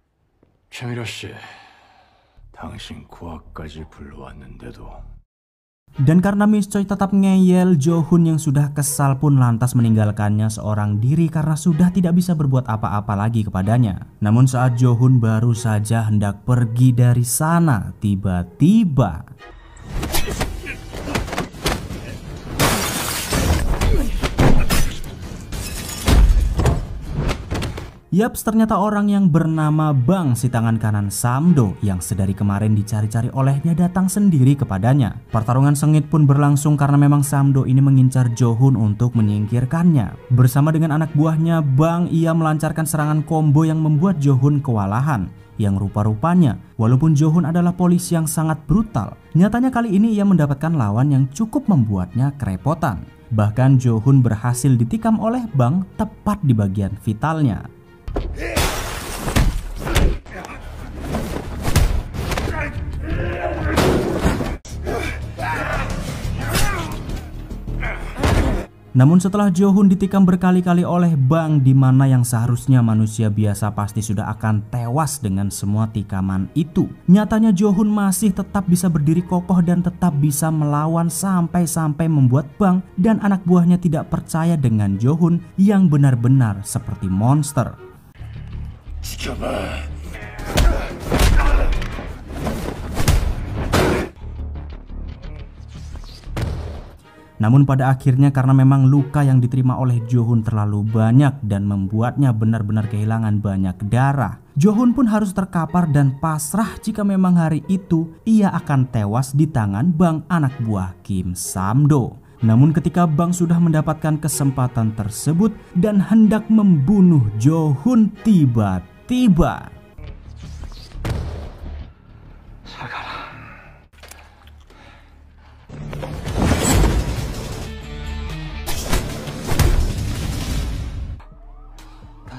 최미라 씨, 당신 구학까지 불러왔는데도. Dan karena Miss Choi tetap ngeyel, Jo-hun yang sudah kesal pun lantas meninggalkannya seorang diri karena sudah tidak bisa berbuat apa-apa lagi kepadanya. Namun saat Jo-hun baru saja hendak pergi dari sana, tiba-tiba yaps, ternyata orang yang bernama Bang si tangan kanan Sam-do yang sedari kemarin dicari-cari olehnya datang sendiri kepadanya. Pertarungan sengit pun berlangsung karena memang Sam-do ini mengincar Jo-hun untuk menyingkirkannya. Bersama dengan anak buahnya Bang, ia melancarkan serangan combo yang membuat Jo-hun kewalahan. Yang rupa-rupanya, walaupun Jo-hun adalah polisi yang sangat brutal, nyatanya kali ini ia mendapatkan lawan yang cukup membuatnya kerepotan. Bahkan Jo-hun berhasil ditikam oleh Bang tepat di bagian vitalnya. Namun setelah Jo-hun ditikam berkali-kali oleh Bang, di mana yang seharusnya manusia biasa pasti sudah akan tewas dengan semua tikaman itu, nyatanya Jo-hun masih tetap bisa berdiri kokoh dan tetap bisa melawan sampai-sampai membuat Bang dan anak buahnya tidak percaya dengan Jo-hun yang benar-benar seperti monster. Namun pada akhirnya karena memang luka yang diterima oleh Jo-hun terlalu banyak dan membuatnya benar-benar kehilangan banyak darah, Jo-hun pun harus terkapar dan pasrah jika memang hari itu ia akan tewas di tangan Bang anak buah Kim Sam-do. Namun ketika Bang sudah mendapatkan kesempatan tersebut dan hendak membunuh Jo-hun, tiba-tiba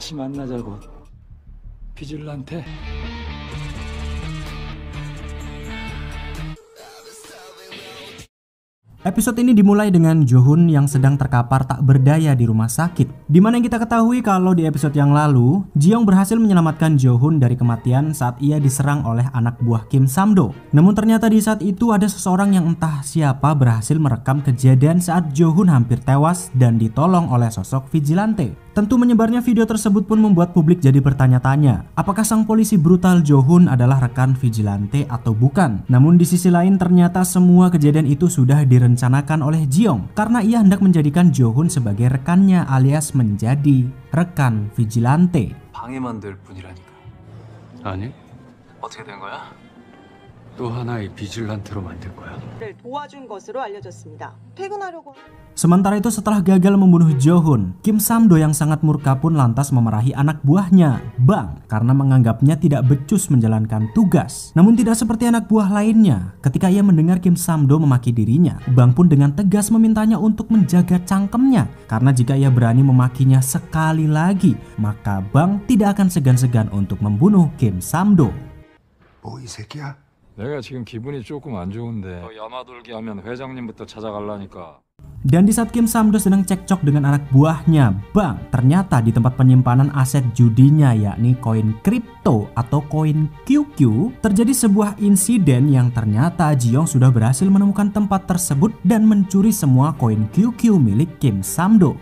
다시 만나자고. 비질란테. Episode ini dimulai dengan Jo-hun yang sedang terkapar tak berdaya di rumah sakit. Dimana yang kita ketahui kalau di episode yang lalu, Ji-young berhasil menyelamatkan Jo-hun dari kematian saat ia diserang oleh anak buah Kim Sam-do. Namun ternyata di saat itu ada seseorang yang entah siapa berhasil merekam kejadian saat Jo-hun hampir tewas dan ditolong oleh sosok vigilante. Tentu menyebarnya video tersebut pun membuat publik jadi bertanya-tanya, apakah sang polisi brutal Jo-hun adalah rekan vigilante atau bukan? Namun di sisi lain ternyata semua kejadian itu sudah direncanakan oleh Ji-young karena ia hendak menjadikan Jo-hun sebagai rekannya alias menjadi rekan vigilante. 방해만 될 뿐이라니까. 아니? 어떻게 된 거야? 또 하나의 비질란테로 만들 거야. 도와준 것으로 알려졌습니다. 퇴근하려고. Sementara itu setelah gagal membunuh Jo-hun, Kim Sam-do yang sangat murka pun lantas memarahi anak buahnya, Bang, karena menganggapnya tidak becus menjalankan tugas. Namun tidak seperti anak buah lainnya, ketika ia mendengar Kim Sam-do memaki dirinya, Bang pun dengan tegas memintanya untuk menjaga cangkemnya, karena jika ia berani memakinya sekali lagi, maka Bang tidak akan segan-segan untuk membunuh Kim Sam-do. 뭐 이 새끼야? 내가 지금 기분이 조금 안 좋은데 더 야마돌기 하면 회장님부터 찾아가려니까. Dan di saat Kim Sam-do sedang cekcok dengan anak buahnya, Bang, ternyata di tempat penyimpanan aset judinya yakni koin kripto atau koin QQ, terjadi sebuah insiden yang ternyata Ji-young sudah berhasil menemukan tempat tersebut dan mencuri semua koin QQ milik Kim Sam-do.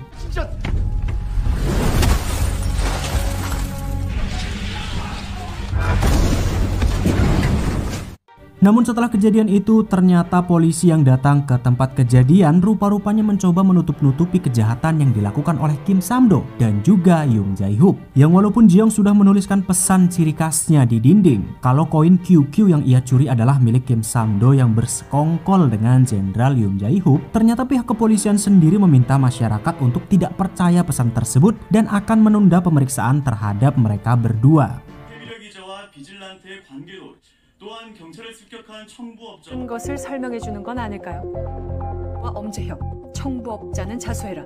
Namun setelah kejadian itu ternyata polisi yang datang ke tempat kejadian rupa-rupanya mencoba menutup-nutupi kejahatan yang dilakukan oleh Kim Sam-do dan juga Yoon Jae-hoop. Yang walaupun Ji-young sudah menuliskan pesan ciri khasnya di dinding kalau koin QQ yang ia curi adalah milik Kim Sam-do yang bersekongkol dengan Jenderal Yoon Jae-hoop, ternyata pihak kepolisian sendiri meminta masyarakat untuk tidak percaya pesan tersebut dan akan menunda pemeriksaan terhadap mereka berdua. 비질란테의 관계로 또한 경찰을 습격한 청부업자 것을 설명해 주는 건 아닐까요? 엄재혁, 청부업자는 자수해라.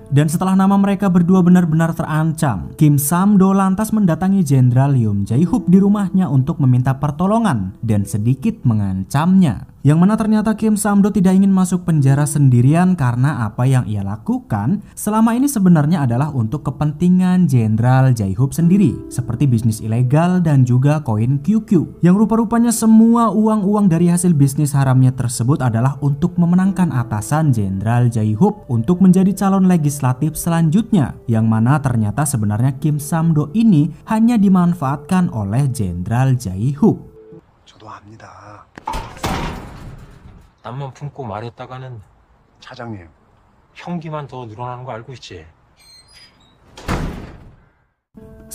Dan setelah nama mereka berdua benar-benar terancam, Kim Sam-do lantas mendatangi Jenderal Yoon Jae-hoop di rumahnya untuk meminta pertolongan dan sedikit mengancamnya. Yang mana ternyata Kim Sam-do tidak ingin masuk penjara sendirian karena apa yang ia lakukan selama ini sebenarnya adalah untuk kepentingan Jenderal Jae-hoop sendiri, seperti bisnis ilegal dan juga koin QQ. Yang rupa-rupanya semua uang-uang dari hasil bisnis haramnya tersebut adalah untuk memenangkan atasan Jenderal Jae-hoop untuk menjadi calon legislatif selanjutnya. Yang mana ternyata sebenarnya Kim Sam-do ini hanya dimanfaatkan oleh Jenderal Jae-hoop. 저도 압니다. 땀만 품고 말했다가는 차장님, 형기만 더 늘어나는 거 알고 있지?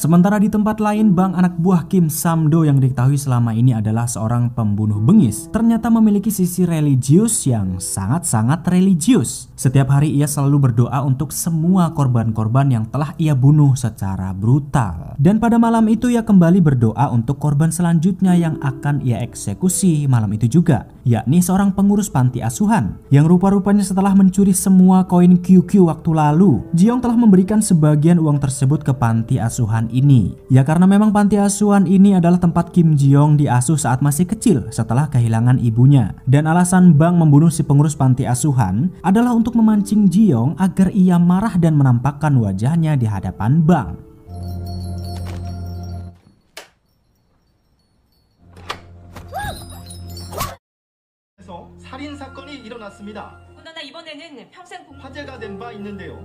Sementara di tempat lain, Bang anak buah Kim Sam-do yang diketahui selama ini adalah seorang pembunuh bengis ternyata memiliki sisi religius yang sangat-sangat religius. Setiap hari ia selalu berdoa untuk semua korban-korban yang telah ia bunuh secara brutal. Dan pada malam itu ia kembali berdoa untuk korban selanjutnya yang akan ia eksekusi malam itu juga, yakni seorang pengurus panti asuhan yang rupa-rupanya setelah mencuri semua koin QQ waktu lalu, Ji-young telah memberikan sebagian uang tersebut ke panti asuhan ini. Ya karena memang panti asuhan ini adalah tempat Kim Ji-young diasuh saat masih kecil setelah kehilangan ibunya. Dan alasan Bang membunuh si pengurus panti asuhan adalah untuk memancing Ji-young agar ia marah dan menampakkan wajahnya di hadapan Bang. 살인 사건이 일어났습니다. 그러나 이번에는 평생 화제가 된 바 있는데요.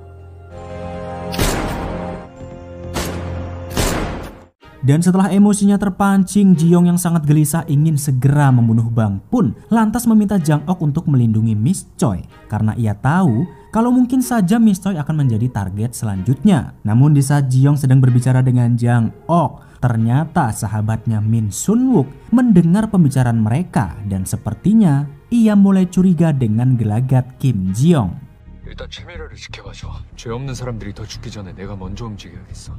Dan setelah emosinya terpancing, Ji-young yang sangat gelisah ingin segera membunuh Bang pun lantas meminta Jang-ok untuk melindungi Miss Choi karena ia tahu kalau mungkin saja Miss Choi akan menjadi target selanjutnya. Namun di saat Ji-young sedang berbicara dengan Jang-ok, ternyata sahabatnya Min Sun-wook mendengar pembicaraan mereka dan sepertinya ia mulai curiga dengan gelagat Kim Ji-young. 일단 최미라를 지켜봐줘. 죄 없는 사람들이 더 죽기 전에 내가 먼저 움직여야겠어.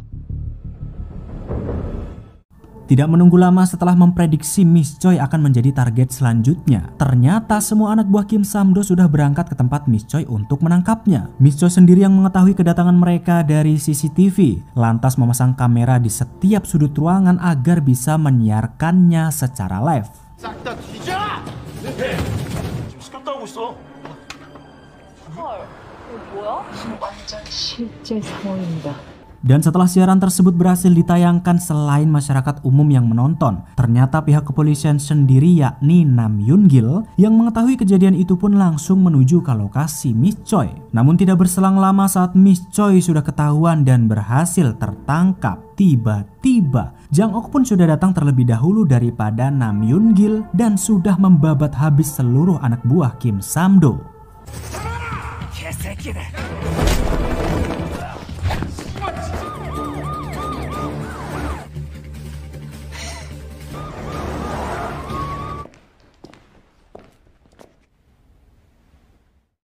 Tidak menunggu lama setelah memprediksi Miss Choi akan menjadi target selanjutnya, ternyata semua anak buah Kim Sam-do sudah berangkat ke tempat Miss Choi untuk menangkapnya. Miss Choi sendiri yang mengetahui kedatangan mereka dari CCTV, lantas memasang kamera di setiap sudut ruangan agar bisa menyiarkannya secara live. 싹 다 뒤져! 네, 지금 스크립트 하고 있어. 헐, 이거 뭐야? 완전 실제 상황입니다. Dan setelah siaran tersebut berhasil ditayangkan, selain masyarakat umum yang menonton, ternyata pihak kepolisian sendiri yakni Nam Yoon-gil yang mengetahui kejadian itu pun langsung menuju ke lokasi Miss Choi. Namun tidak berselang lama saat Miss Choi sudah ketahuan dan berhasil tertangkap, tiba-tiba Jang-ok pun sudah datang terlebih dahulu daripada Nam Yoon-gil dan sudah membabat habis seluruh anak buah Kim Sam-do.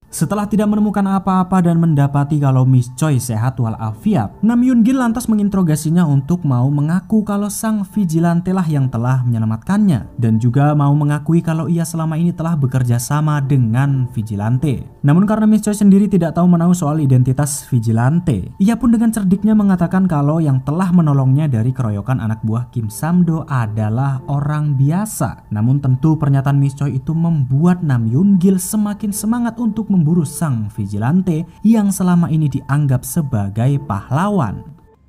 Setelah tidak menemukan apa-apa dan mendapati kalau Miss Choi sehat walafiat, Nam Yoon-gil lantas menginterogasinya untuk mau mengaku kalau sang vigilante lah yang telah menyelamatkannya dan juga mau mengakui kalau ia selama ini telah bekerja sama dengan vigilante. Namun karena Miss Choi sendiri tidak tahu menahu soal identitas vigilante, ia pun dengan cerdiknya mengatakan kalau yang telah menolongnya dari keroyokan anak buah Kim Sam-do adalah orang biasa. Namun tentu pernyataan Miss Choi itu membuat Nam Yoon-gil semakin semangat untuk memburu sang vigilante yang selama ini dianggap sebagai pahlawan.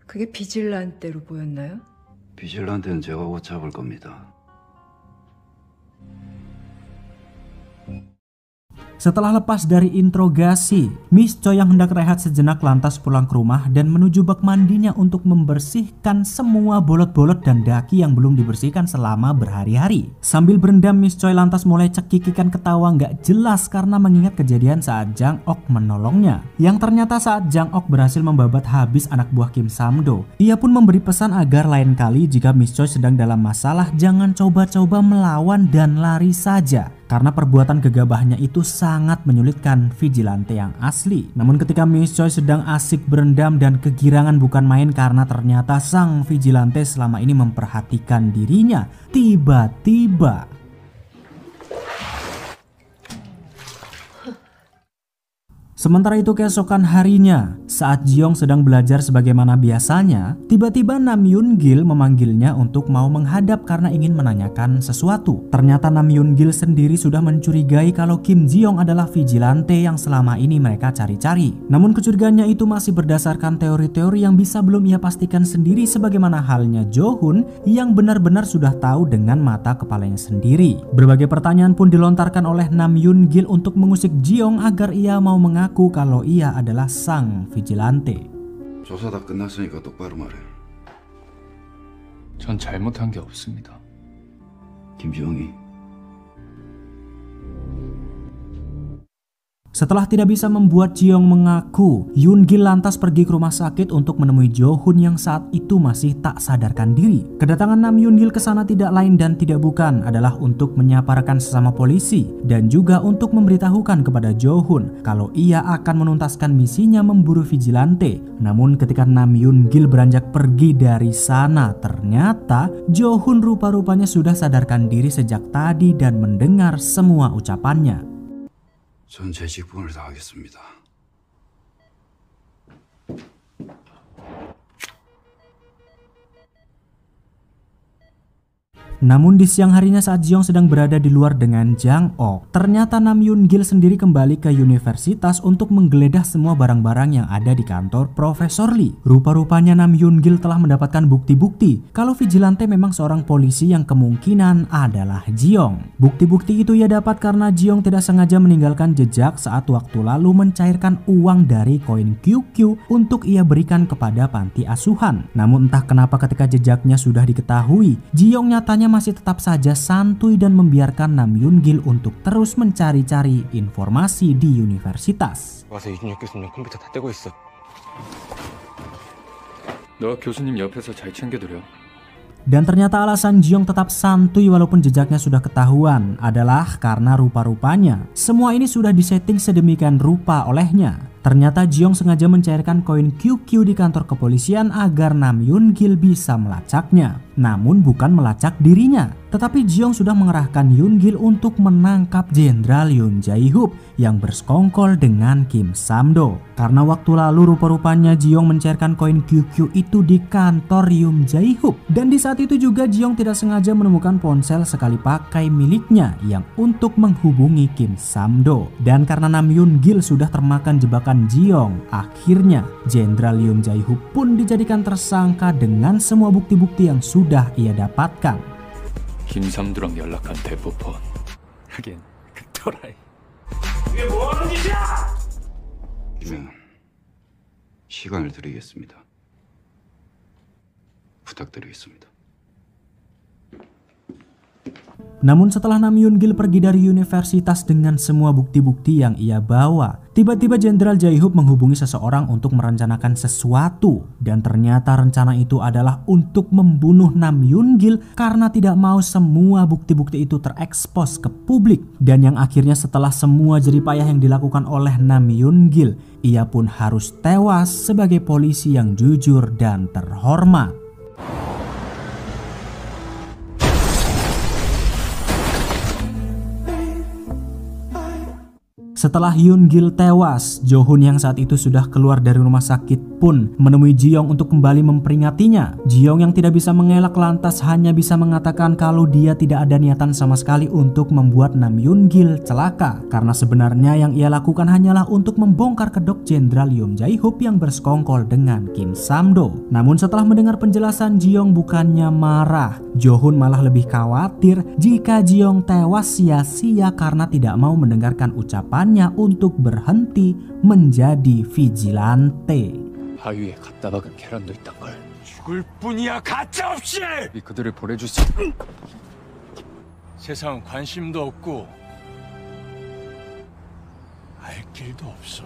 그게 비질란테로 보였나요? 비질란테는 제가 곧 잡을 겁니다. Setelah lepas dari interogasi, Miss Choi yang hendak rehat sejenak lantas pulang ke rumah dan menuju bak mandinya untuk membersihkan semua bolot-bolot dan daki yang belum dibersihkan selama berhari-hari. Sambil berendam, Miss Choi lantas mulai cekikikan ketawa nggak jelas karena mengingat kejadian saat Jang-ok menolongnya. Yang ternyata saat Jang-ok berhasil membabat habis anak buah Kim Sam-do, ia pun memberi pesan agar lain kali jika Miss Choi sedang dalam masalah jangan coba-coba melawan dan lari saja. karena perbuatan gegabahnya itu sangat menyulitkan vigilante yang asli. Namun ketika Miss Choi sedang asik berendam dan kegirangan bukan main karena ternyata sang vigilante selama ini memperhatikan dirinya, tiba-tiba sementara itu keesokan harinya, saat Jiyoung sedang belajar sebagaimana biasanya, tiba-tiba Nam Yoon Gil memanggilnya untuk mau menghadap karena ingin menanyakan sesuatu. Ternyata Nam Yoon Gil sendiri sudah mencurigai kalau Kim Jiyoung adalah vigilante yang selama ini mereka cari-cari. Namun kecurigaannya itu masih berdasarkan teori-teori yang bisa belum ia pastikan sendiri, sebagaimana halnya Jo Hoon yang benar-benar sudah tahu dengan mata kepalanya sendiri. Berbagai pertanyaan pun dilontarkan oleh Nam Yoon Gil untuk mengusik Jiyoung agar ia mau mengaku kalau ia adalah sang vigilante. 조사 다 끝났으니까 똑바로 말해. 전 잘못한 게 없습니다. 김지영이 Setelah tidak bisa membuat Jiyoung mengaku, Yoon Gil lantas pergi ke rumah sakit untuk menemui Jo Hoon yang saat itu masih tak sadarkan diri. Kedatangan Nam Yoon Gil ke sana tidak lain dan tidak bukan adalah untuk menyaparkan sesama polisi dan juga untuk memberitahukan kepada Jo Hoon kalau ia akan menuntaskan misinya memburu vigilante. Namun ketika Nam Yoon Gil beranjak pergi dari sana, ternyata Jo Hoon rupa-rupanya sudah sadarkan diri sejak tadi dan mendengar semua ucapannya. 전 제 직분을 다하겠습니다. Namun di siang harinya saat Jiyoung sedang berada di luar dengan Jang Ok, ternyata Nam Yoon Gil sendiri kembali ke universitas untuk menggeledah semua barang-barang yang ada di kantor Profesor Lee. Rupa-rupanya Nam Yoon Gil telah mendapatkan bukti-bukti kalau vigilante memang seorang polisi yang kemungkinan adalah Jiyoung. Bukti-bukti itu ia dapat karena Jiyoung tidak sengaja meninggalkan jejak saat waktu lalu mencairkan uang dari koin QQ untuk ia berikan kepada panti asuhan. Namun entah kenapa ketika jejaknya sudah diketahui, Jiyoung nyatanya masih tetap saja santuy dan membiarkan Nam Yoon Gil untuk terus mencari-cari informasi di universitas. 와서 이준혁 교수님 컴퓨터 다 떼고 있어. 너 교수님 옆에서 잘 챙겨드려. Dan ternyata alasan Jiyoung tetap santuy walaupun jejaknya sudah ketahuan adalah karena rupa-rupanya semua ini sudah disetting sedemikian rupa olehnya. Ternyata Jiyoung sengaja mencairkan koin QQ di kantor kepolisian agar Nam Yoon Gil bisa melacaknya. Namun bukan melacak dirinya, tetapi Jiyoung sudah mengerahkan Yoon Gil untuk menangkap Jenderal Yoon Jae-hoop yang bersekongkol dengan Kim Sam-do. Karena waktu lalu rupa-rupanya Jiyoung mencairkan koin QQ itu di kantor Yoon Jae-hoop. Dan di saat itu juga Jiyoung tidak sengaja menemukan ponsel sekali pakai miliknya yang untuk menghubungi Kim Sam-do. Dan karena Nam Yoon Gil sudah termakan jebakan Jiyoung, akhirnya Jenderal Yoon Jae-hoop pun dijadikan tersangka dengan semua bukti-bukti yang sudah ia dapatkan. 김삼두랑 연락한 대포폰. 하긴 그 또라이. 이게 뭐하는 짓이야? 김영, 시간을 드리겠습니다. 부탁드리겠습니다. Namun setelah Nam Yoon Gil pergi dari universitas dengan semua bukti-bukti yang ia bawa, tiba-tiba Jenderal Jae-hoop menghubungi seseorang untuk merencanakan sesuatu. Dan ternyata rencana itu adalah untuk membunuh Nam Yoon Gil karena tidak mau semua bukti-bukti itu terekspos ke publik. Dan yang akhirnya setelah semua jeripayah yang dilakukan oleh Nam Yoon Gil, ia pun harus tewas sebagai polisi yang jujur dan terhormat. Setelah Yoon Gil tewas, Jo Hoon yang saat itu sudah keluar dari rumah sakit pun menemui Jiyoung untuk kembali memperingatinya. Jiyoung yang tidak bisa mengelak lantas hanya bisa mengatakan kalau dia tidak ada niatan sama sekali untuk membuat Nam Yoon Gil celaka. Karena sebenarnya yang ia lakukan hanyalah untuk membongkar kedok Jenderal Yoon Jae-hoop yang bersekongkol dengan Kim Sam-do. Namun setelah mendengar penjelasan Jiyoung bukannya marah, Jo Hoon malah lebih khawatir jika Jiyoung tewas sia-sia karena tidak mau mendengarkan ucapan untuk berhenti menjadi vigilante. 바위에 갖다 박은 계란도 있단 걸. 죽을 뿐이야 가짜없이. 그들을 보내주지. 세상은 관심도 없고 알 길도 없어.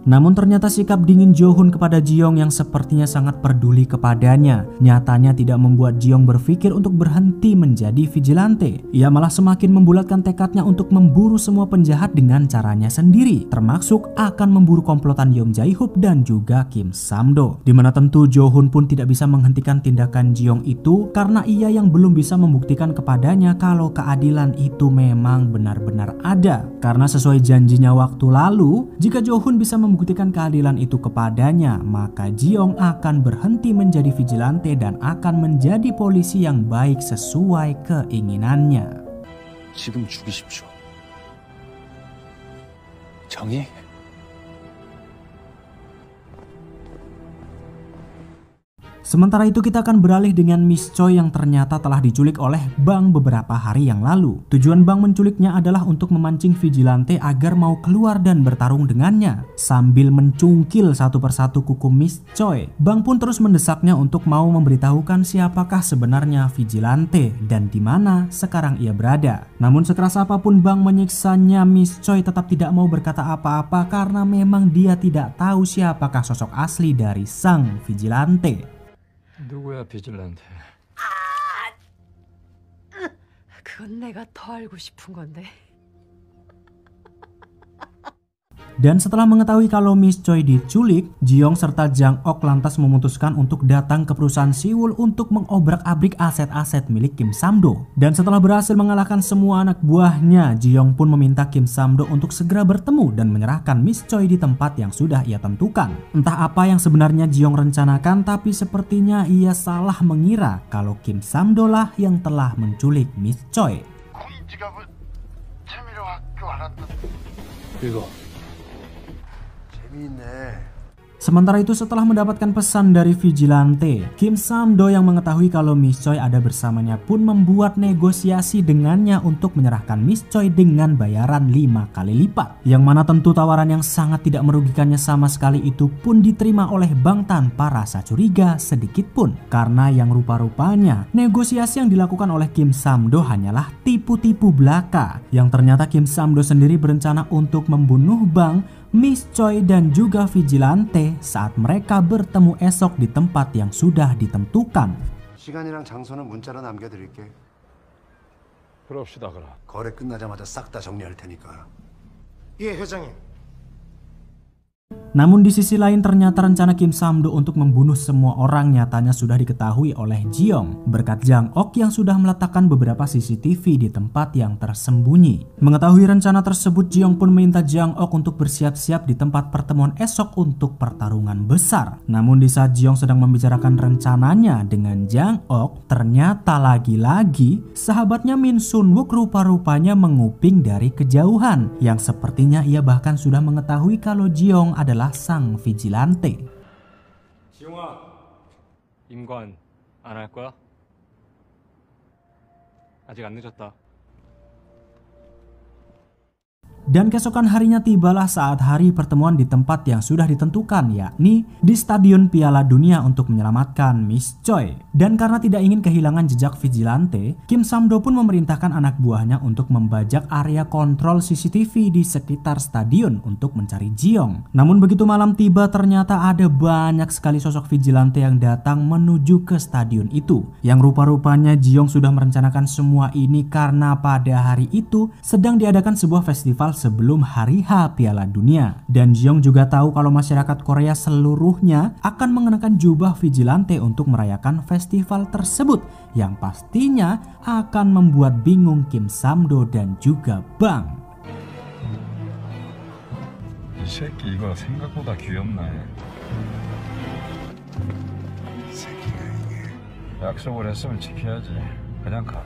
Namun ternyata sikap dingin Jo-hun kepada Ji-young yang sepertinya sangat peduli kepadanya nyatanya tidak membuat Ji-young berpikir untuk berhenti menjadi vigilante. Ia malah semakin membulatkan tekadnya untuk memburu semua penjahat dengan caranya sendiri, termasuk akan memburu komplotan Yeon Jae-hoop dan juga Kim Sam-do. Dimana tentu Jo-hun pun tidak bisa menghentikan tindakan Ji-young itu karena ia yang belum bisa membuktikan kepadanya kalau keadilan itu memang benar-benar ada. Karena sesuai janjinya waktu lalu, jika Jo-hun bisa membuktikan keadilan itu kepadanya, maka Ji-young akan berhenti menjadi vigilante dan akan menjadi polisi yang baik sesuai keinginannya. 지금 죽이십시오. 정의? Sementara itu kita akan beralih dengan Miss Choi yang ternyata telah diculik oleh Bang beberapa hari yang lalu. Tujuan Bang menculiknya adalah untuk memancing vigilante agar mau keluar dan bertarung dengannya. Sambil mencungkil satu persatu kuku Miss Choi, Bang pun terus mendesaknya untuk mau memberitahukan siapakah sebenarnya vigilante dan di mana sekarang ia berada. Namun sekeras apapun Bang menyiksanya, Miss Choi tetap tidak mau berkata apa-apa karena memang dia tidak tahu siapakah sosok asli dari sang vigilante. 누구야 비질란테? 그건 내가 더 알고 싶은 건데. Dan setelah mengetahui kalau Miss Choi diculik, Ji-young serta Jang Ok lantas memutuskan untuk datang ke perusahaan Siwul untuk mengobrak-abrik aset-aset milik Kim Sam-do. Dan setelah berhasil mengalahkan semua anak buahnya, Ji-young pun meminta Kim Sam-do untuk segera bertemu dan menyerahkan Miss Choi di tempat yang sudah ia tentukan. Entah apa yang sebenarnya Ji-young rencanakan, tapi sepertinya ia salah mengira kalau Kim Sam-do lah yang telah menculik Miss Choi. 이거 Sementara itu setelah mendapatkan pesan dari vigilante, Kim Sam-do yang mengetahui kalau Miss Choi ada bersamanya pun membuat negosiasi dengannya untuk menyerahkan Miss Choi dengan bayaran 5 kali lipat. Yang mana tentu tawaran yang sangat tidak merugikannya sama sekali itu pun diterima oleh Bang tanpa rasa curiga sedikit pun. Karena yang rupa-rupanya negosiasi yang dilakukan oleh Kim Sam-do hanyalah tipu-tipu belaka. Yang ternyata Kim Sam-do sendiri berencana untuk membunuh Bang, Miss Choi dan juga vigilante saat mereka bertemu esok di tempat yang sudah ditentukan. 시간이랑 장소는 문자로 남겨드릴게. 그럽시다 그럼. 거래 끝나자마자 싹 다 정리할 테니까. 예, 회장님. Namun di sisi lain ternyata rencana Kim Sam-do untuk membunuh semua orang nyatanya sudah diketahui oleh Ji-young berkat Jang Ok yang sudah meletakkan beberapa CCTV di tempat yang tersembunyi. Mengetahui rencana tersebut, Ji-young pun meminta Jang Ok untuk bersiap-siap di tempat pertemuan esok untuk pertarungan besar. Namun di saat Ji-young sedang membicarakan rencananya dengan Jang Ok, ternyata lagi-lagi sahabatnya Min Sun-wook rupa-rupanya menguping dari kejauhan yang sepertinya ia bahkan sudah mengetahui kalau Ji-young adalah sang vigilante. 지용아, 임관 안 할 거야? 아직 안 늦었다. Dan keesokan harinya tibalah saat hari pertemuan di tempat yang sudah ditentukan, yakni di Stadion Piala Dunia untuk menyelamatkan Miss Choi. Dan karena tidak ingin kehilangan jejak vigilante, Kim Sam-do pun memerintahkan anak buahnya untuk membajak area kontrol CCTV di sekitar stadion untuk mencari Ji-young. Namun begitu malam tiba ternyata ada banyak sekali sosok vigilante yang datang menuju ke stadion itu. Yang rupa-rupanya Ji-young sudah merencanakan semua ini karena pada hari itu sedang diadakan sebuah festival sebelum hari H Piala Dunia. Dan Ji-young juga tahu kalau masyarakat Korea seluruhnya akan mengenakan jubah vigilante untuk merayakan festival tersebut yang pastinya akan membuat bingung Kim Sam-do dan juga Bang. 이 새끼 이거 생각보다 귀엽네. 새끼가 이게. 약속을 했으면 지켜야지. 그냥 가.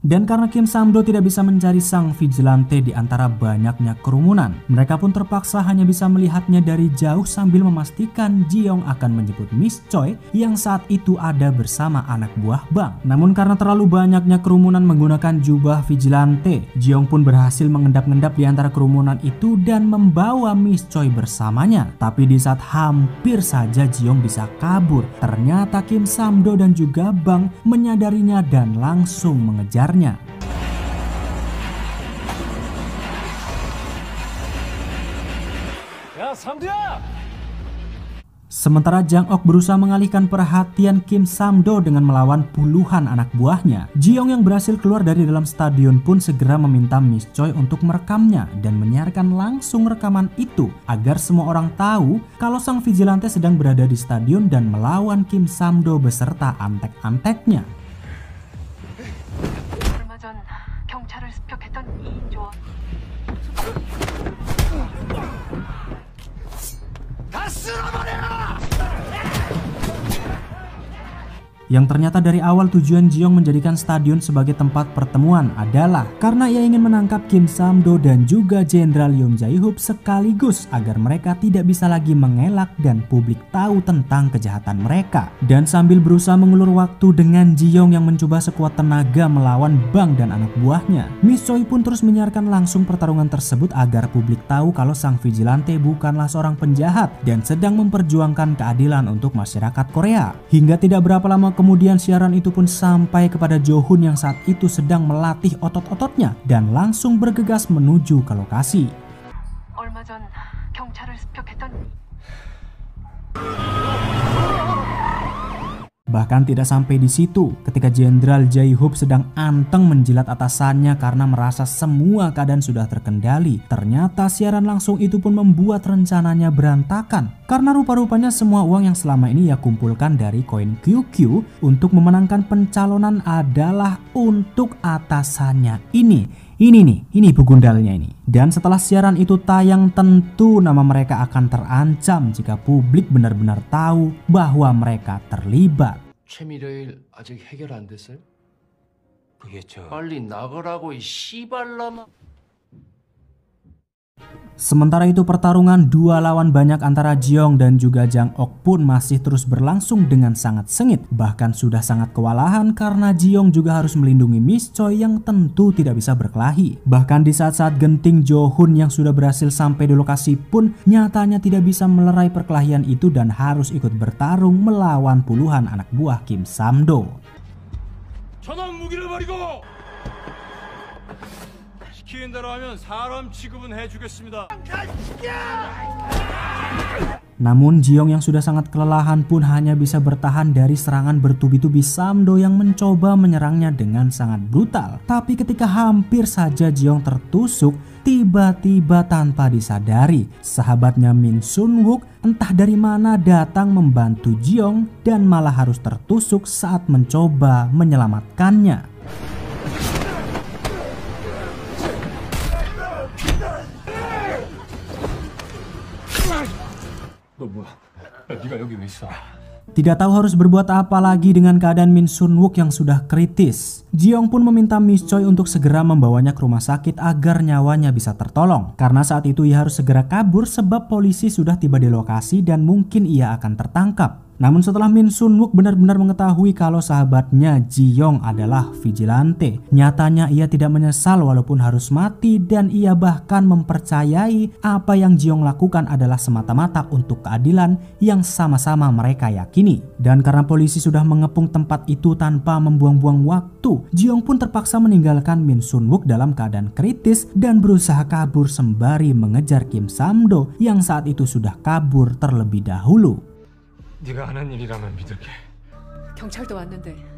Dan karena Kim Sam-do tidak bisa mencari sang vigilante di antara banyaknya kerumunan, mereka pun terpaksa hanya bisa melihatnya dari jauh sambil memastikan Ji-young akan menjemput Miss Choi yang saat itu ada bersama anak buah Bang. Namun karena terlalu banyaknya kerumunan menggunakan jubah vigilante, Ji-young pun berhasil mengendap-endap di antara kerumunan itu dan membawa Miss Choi bersamanya. Tapi di saat hampir saja Ji-young bisa kabur, ternyata Kim Sam-do dan juga Bang menyadarinya dan langsung mengejar. 야, 삼두야! Sementara Jang Ok berusaha mengalihkan perhatian Kim Sam-do dengan melawan puluhan anak buahnya, Ji-young yang berhasil keluar dari dalam stadion pun segera meminta Miss Choi untuk merekamnya dan menyiarkan langsung rekaman itu agar semua orang tahu kalau sang vigilante sedang berada di stadion dan melawan Kim Sam-do beserta antek-anteknya. 얼마 전 경찰을 습격했던 2인조 Yang ternyata dari awal tujuan Ji-young menjadikan stadion sebagai tempat pertemuan adalah karena ia ingin menangkap Kim Sam-do dan juga Jenderal Yoon Jae-hoop sekaligus agar mereka tidak bisa lagi mengelak dan publik tahu tentang kejahatan mereka. Dan sambil berusaha mengulur waktu dengan Ji-young yang mencoba sekuat tenaga melawan Bang dan anak buahnya, Miss Choi pun terus menyiarkan langsung pertarungan tersebut agar publik tahu kalau sang vigilante bukanlah seorang penjahat dan sedang memperjuangkan keadilan untuk masyarakat Korea. Hingga tidak berapa lama kemudian siaran itu pun sampai kepada Jo-hun yang saat itu sedang melatih otot-ototnya dan langsung bergegas menuju ke lokasi. 얼마 전 경찰을 습격했던 Bahkan tidak sampai di situ, ketika Jenderal Jae-hoop sedang anteng menjilat atasannya karena merasa semua keadaan sudah terkendali, ternyata siaran langsung itu pun membuat rencananya berantakan. Karena rupa-rupanya semua uang yang selama ini ia kumpulkan dari koin QQ untuk memenangkan pencalonan adalah untuk atasannya ini. Ini begundalnya ini. Dan setelah siaran itu tayang, tentu nama mereka akan terancam jika publik benar-benar tahu bahwa mereka terlibat. 최미래일 아직 해결 안 됐어요? 그게 빨리 나가라고 이 씨발놈아. Sementara itu pertarungan 2 lawan banyak antara Ji-young dan juga Jang Ok pun masih terus berlangsung dengan sangat sengit. Bahkan sudah sangat kewalahan karena Ji-young juga harus melindungi Miss Choi yang tentu tidak bisa berkelahi. Bahkan di saat-saat genting, Jo-hun yang sudah berhasil sampai di lokasi pun nyatanya tidak bisa melerai perkelahian itu dan harus ikut bertarung melawan puluhan anak buah Kim Sam-do. 전원 무기를 버리고 시키는 대로 하면 사람 취급은 해주겠습니다. Namun Ji-young yang sudah sangat kelelahan pun hanya bisa bertahan dari serangan bertubi-tubi Sam-do yang mencoba menyerangnya dengan sangat brutal. Tapi ketika hampir saja Ji-young tertusuk, tiba-tiba tanpa disadari sahabatnya Min Sun-wook entah dari mana datang membantu Ji-young dan malah harus tertusuk saat mencoba menyelamatkannya. Tidak tahu harus berbuat apa lagi dengan keadaan Min Sun-wook yang sudah kritis, Ji-young pun meminta Miss Choi untuk segera membawanya ke rumah sakit agar nyawanya bisa tertolong. Karena saat itu ia harus segera kabur sebab polisi sudah tiba di lokasi dan mungkin ia akan tertangkap. Namun setelah Min Sun-wook benar-benar mengetahui kalau sahabatnya Ji-young adalah vigilante, nyatanya ia tidak menyesal walaupun harus mati dan ia bahkan mempercayai apa yang Ji-young lakukan adalah semata-mata untuk keadilan yang sama-sama mereka yakini. Dan karena polisi sudah mengepung tempat itu tanpa membuang-buang waktu, Ji-young pun terpaksa meninggalkan Min Sun-wook dalam keadaan kritis dan berusaha kabur sembari mengejar Kim Sam-do yang saat itu sudah kabur terlebih dahulu. 네가 하는 일이라면 믿을게. 경찰도 왔는데.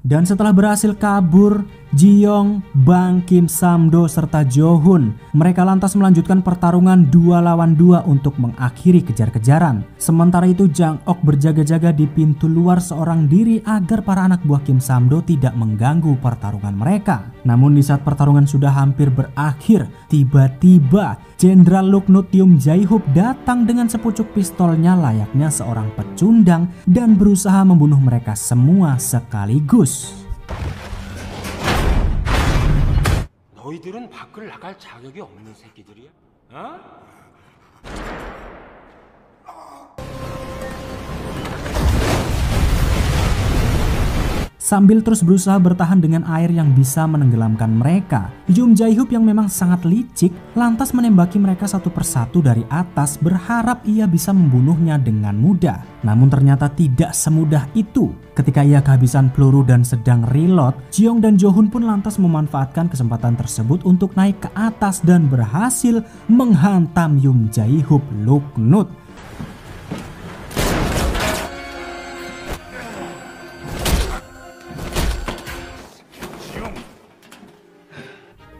Dan setelah berhasil kabur, Ji-young, Bang, Kim Sam-do, serta Jo-hun, mereka lantas melanjutkan pertarungan 2 lawan 2 untuk mengakhiri kejar-kejaran. Sementara itu Jang Ok berjaga-jaga di pintu luar seorang diri agar para anak buah Kim Sam-do tidak mengganggu pertarungan mereka. Namun di saat pertarungan sudah hampir berakhir, tiba-tiba Jenderal Luknut Yoon Jae-hoop datang dengan sepucuk pistolnya layaknya seorang pecundang dan berusaha membunuh mereka semua sekaligus. 너희들은 밖을 나갈 자격이 없는 새끼들이야. 어? sambil terus berusaha bertahan dengan air yang bisa menenggelamkan mereka. Yoon Jae-hyuk yang memang sangat licik lantas menembaki mereka satu persatu dari atas, berharap ia bisa membunuhnya dengan mudah. Namun ternyata tidak semudah itu. Ketika ia kehabisan peluru dan sedang reload, Jiyoung dan Jo-hun pun lantas memanfaatkan kesempatan tersebut untuk naik ke atas dan berhasil menghantam Yoon Jae-hyuk luknut.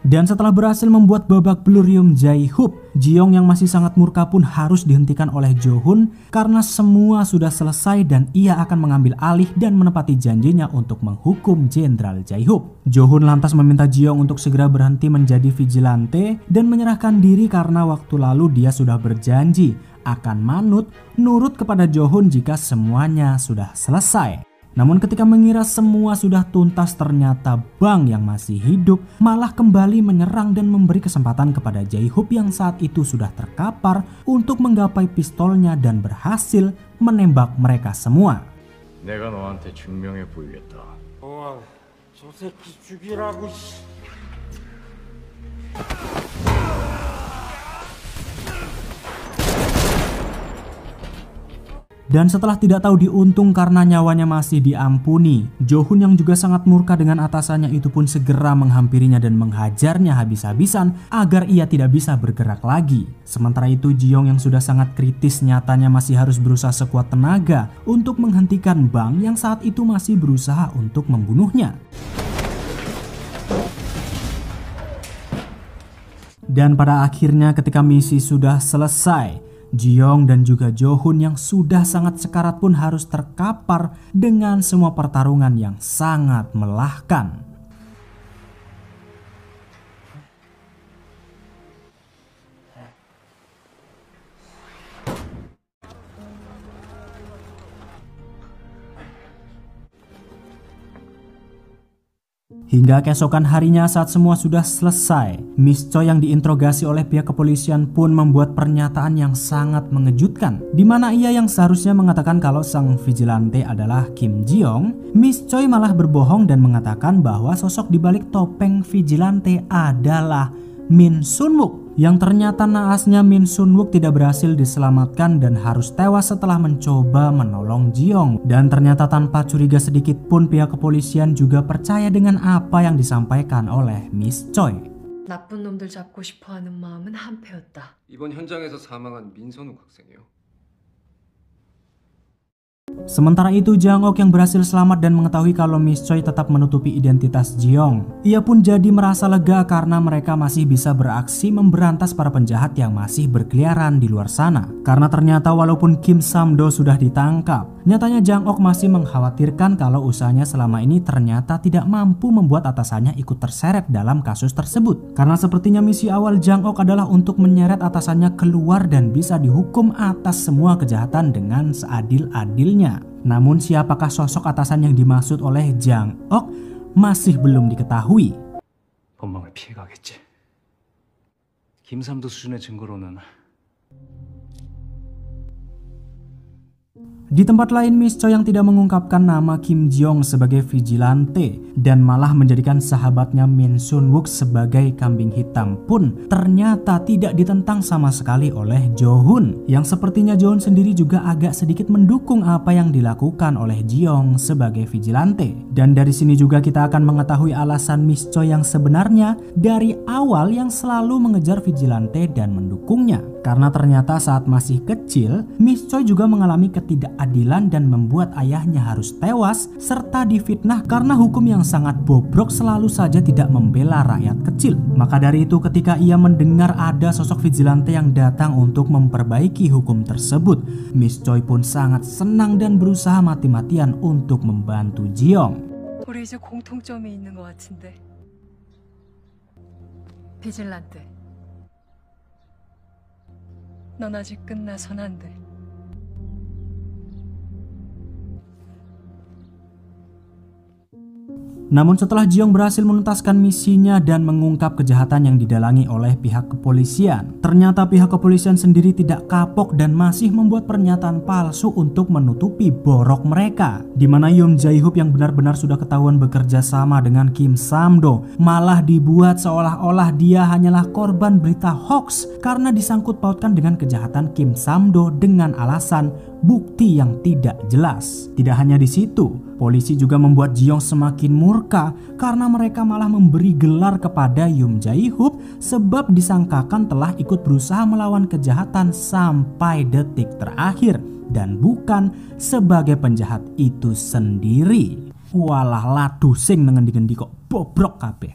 Dan setelah berhasil membuat babak belur Yoon Jae-hyuk, Jiyoung yang masih sangat murka pun harus dihentikan oleh Jo-hun karena semua sudah selesai dan ia akan mengambil alih dan menepati janjinya untuk menghukum Jenderal Jae-hyuk. Jo-hun lantas meminta Jiyoung untuk segera berhenti menjadi vigilante dan menyerahkan diri karena waktu lalu dia sudah berjanji akan nurut kepada Jo-hun jika semuanya sudah selesai. Namun ketika mengira semua sudah tuntas, ternyata Bang yang masih hidup malah kembali menyerang dan memberi kesempatan kepada Jae-hyuk yang saat itu sudah terkapar untuk menggapai pistolnya dan berhasil menembak mereka semua. 내가 너한테 증명해 보이겠다. 저 새끼 죽이라고. Dan setelah tidak tahu diuntung karena nyawanya masih diampuni, Jo-hun yang juga sangat murka dengan atasannya itu pun segera menghampirinya dan menghajarnya habis-habisan agar ia tidak bisa bergerak lagi. Sementara itu Jiyoung yang sudah sangat kritis nyatanya masih harus berusaha sekuat tenaga untuk menghentikan Bang yang saat itu masih berusaha untuk membunuhnya. Dan pada akhirnya ketika misi sudah selesai, Jiyoung dan juga Jo-hun yang sudah sangat sekarat pun harus terkapar dengan semua pertarungan yang sangat melelahkan. Hingga keesokan harinya saat semua sudah selesai, Miss Choi yang diinterogasi oleh pihak kepolisian pun membuat pernyataan yang sangat mengejutkan, di mana ia yang seharusnya mengatakan kalau sang vigilante adalah Kim Ji-young, Miss Choi malah berbohong dan mengatakan bahwa sosok di balik topeng vigilante adalah Min Sun-wook, yang ternyata naasnya Min Sun-wook tidak berhasil diselamatkan dan harus tewas setelah mencoba menolong Jiyoung. Dan ternyata tanpa curiga sedikit pun pihak kepolisian juga percaya dengan apa yang disampaikan oleh Miss Choi. 나쁜 놈들 잡고 싶어하는 마음은 한패였다. 이번 현장에서 사망한 민선욱 학생이요. Sementara itu Jang-ok yang berhasil selamat dan mengetahui kalau Miss Choi tetap menutupi identitas Jiyoung, ia pun jadi merasa lega karena mereka masih bisa beraksi memberantas para penjahat yang masih berkeliaran di luar sana. Karena ternyata walaupun Kim Sam-do sudah ditangkap, nyatanya Jang-ok masih mengkhawatirkan kalau usahanya selama ini ternyata tidak mampu membuat atasannya ikut terseret dalam kasus tersebut. Karena sepertinya misi awal Jang-ok adalah untuk menyeret atasannya keluar dan bisa dihukum atas semua kejahatan dengan seadil-adilnya. Namun siapakah sosok atasan yang dimaksud oleh Jang-ok masih belum diketahui. 법망을 피해가겠지. 김삼도 수준의 증거로는. Di tempat lain, Miss Choi yang tidak mengungkapkan nama Kim Ji-young sebagai vigilante dan malah menjadikan sahabatnya Min Sun-wook sebagai kambing hitam pun ternyata tidak ditentang sama sekali oleh Jo-hun, yang sepertinya Jo-hun sendiri juga agak sedikit mendukung apa yang dilakukan oleh Ji-young sebagai vigilante. Dan dari sini juga kita akan mengetahui alasan Miss Choi yang sebenarnya dari awal yang selalu mengejar vigilante dan mendukungnya. Karena ternyata saat masih kecil, Miss Choi juga mengalami ketidakadilan dan membuat ayahnya harus tewas serta difitnah karena hukum yang sangat bobrok selalu saja tidak membela rakyat kecil. Maka dari itu ketika ia mendengar ada sosok vigilante yang datang untuk memperbaiki hukum tersebut, Miss Choi pun sangat senang dan berusaha mati-matian untuk membantu Jiyoung. 우리 이제 공통점이 있는 것 같은데. 비질란테. 넌 아직 끝나선 안 돼. Namun setelah Jiong berhasil menuntaskan misinya dan mengungkap kejahatan yang didalangi oleh pihak kepolisian, ternyata pihak kepolisian sendiri tidak kapok dan masih membuat pernyataan palsu untuk menutupi borok mereka. Di mana Yoon Jae-hoop yang benar-benar sudah ketahuan bekerja sama dengan Kim Sam-do malah dibuat seolah-olah dia hanyalah korban berita hoax karena disangkut pautkan dengan kejahatan Kim Sam-do dengan alasan bukti yang tidak jelas. Tidak hanya di situ, polisi juga membuat Jiong semakin murka karena mereka malah memberi gelar kepada Yoon Jae-hoop sebab disangkakan telah ikut berusaha melawan kejahatan sampai detik terakhir dan bukan sebagai penjahat itu sendiri. Walah ladu sing nengen digendi kok bobrok kabeh.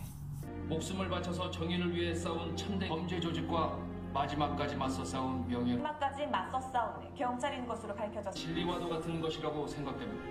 목숨을 바쳐서 정의를 위해 싸운 참대 범죄 조직과 마지막까지 맞서 싸운 명예 마지막까지 맞서 싸운 경찰인 것으로 밝혀졌습니다. 진리와도 같은 것이라고 생각됩니다.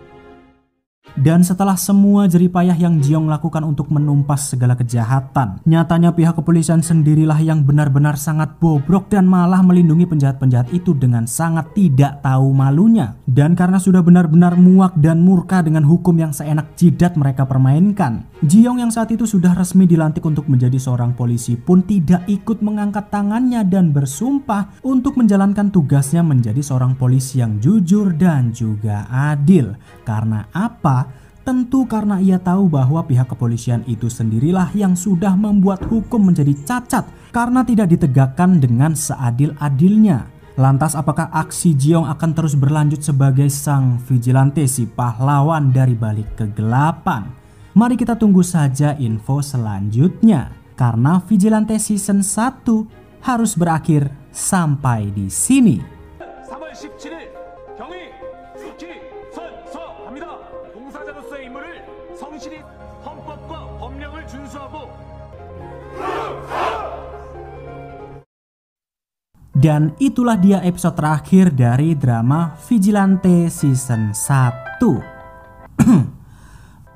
Dan setelah semua jeripayah yang Jiong lakukan untuk menumpas segala kejahatan, nyatanya pihak kepolisian sendirilah yang benar-benar sangat bobrok dan malah melindungi penjahat-penjahat itu dengan sangat tidak tahu malunya. Dan karena sudah benar-benar muak dan murka dengan hukum yang seenak jidat mereka permainkan, Jiong yang saat itu sudah resmi dilantik untuk menjadi seorang polisi pun tidak ikut mengangkat tangannya dan bersumpah untuk menjalankan tugasnya menjadi seorang polisi yang jujur dan juga adil. Karena apa? Tentu karena ia tahu bahwa pihak kepolisian itu sendirilah yang sudah membuat hukum menjadi cacat karena tidak ditegakkan dengan seadil-adilnya. Lantas apakah aksi Jiong akan terus berlanjut sebagai sang vigilante si pahlawan dari balik kegelapan? Mari kita tunggu saja info selanjutnya. Karena Vigilante Season 1 harus berakhir sampai di sini. 3월 17일 경위 수치 선서합니다. 봉사자로서의 임무를 성실히 헌법과 법령을 준수하고 Dan itulah dia episode terakhir dari drama Vigilante Season 1.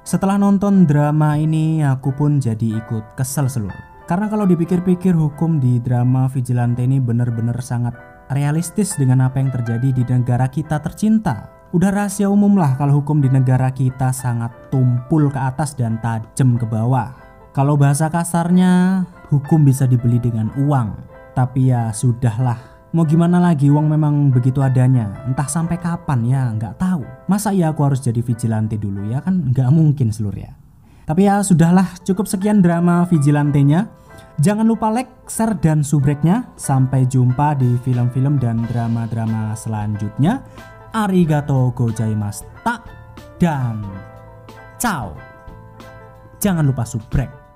Setelah nonton drama ini aku pun jadi ikut kesel seluruh. Karena kalau dipikir-pikir hukum di drama Vigilante ini benar-benar sangat realistis dengan apa yang terjadi di negara kita tercinta. Udah rahasia umum lah kalau hukum di negara kita sangat tumpul ke atas dan tajam ke bawah. Kalau bahasa kasarnya, hukum bisa dibeli dengan uang. Tapi ya sudahlah. Mau gimana lagi, uang memang begitu adanya. Entah sampai kapan ya nggak tahu. Masa ya aku harus jadi vigilante dulu ya, kan nggak mungkin seluruh ya. Tapi ya sudahlah, cukup sekian drama Vigilantenya. Jangan lupa like, share, dan subscribe-nya. Sampai jumpa di film-film dan drama-drama selanjutnya. Arigatou gozaimashita dan ciao. Jangan lupa subscribe.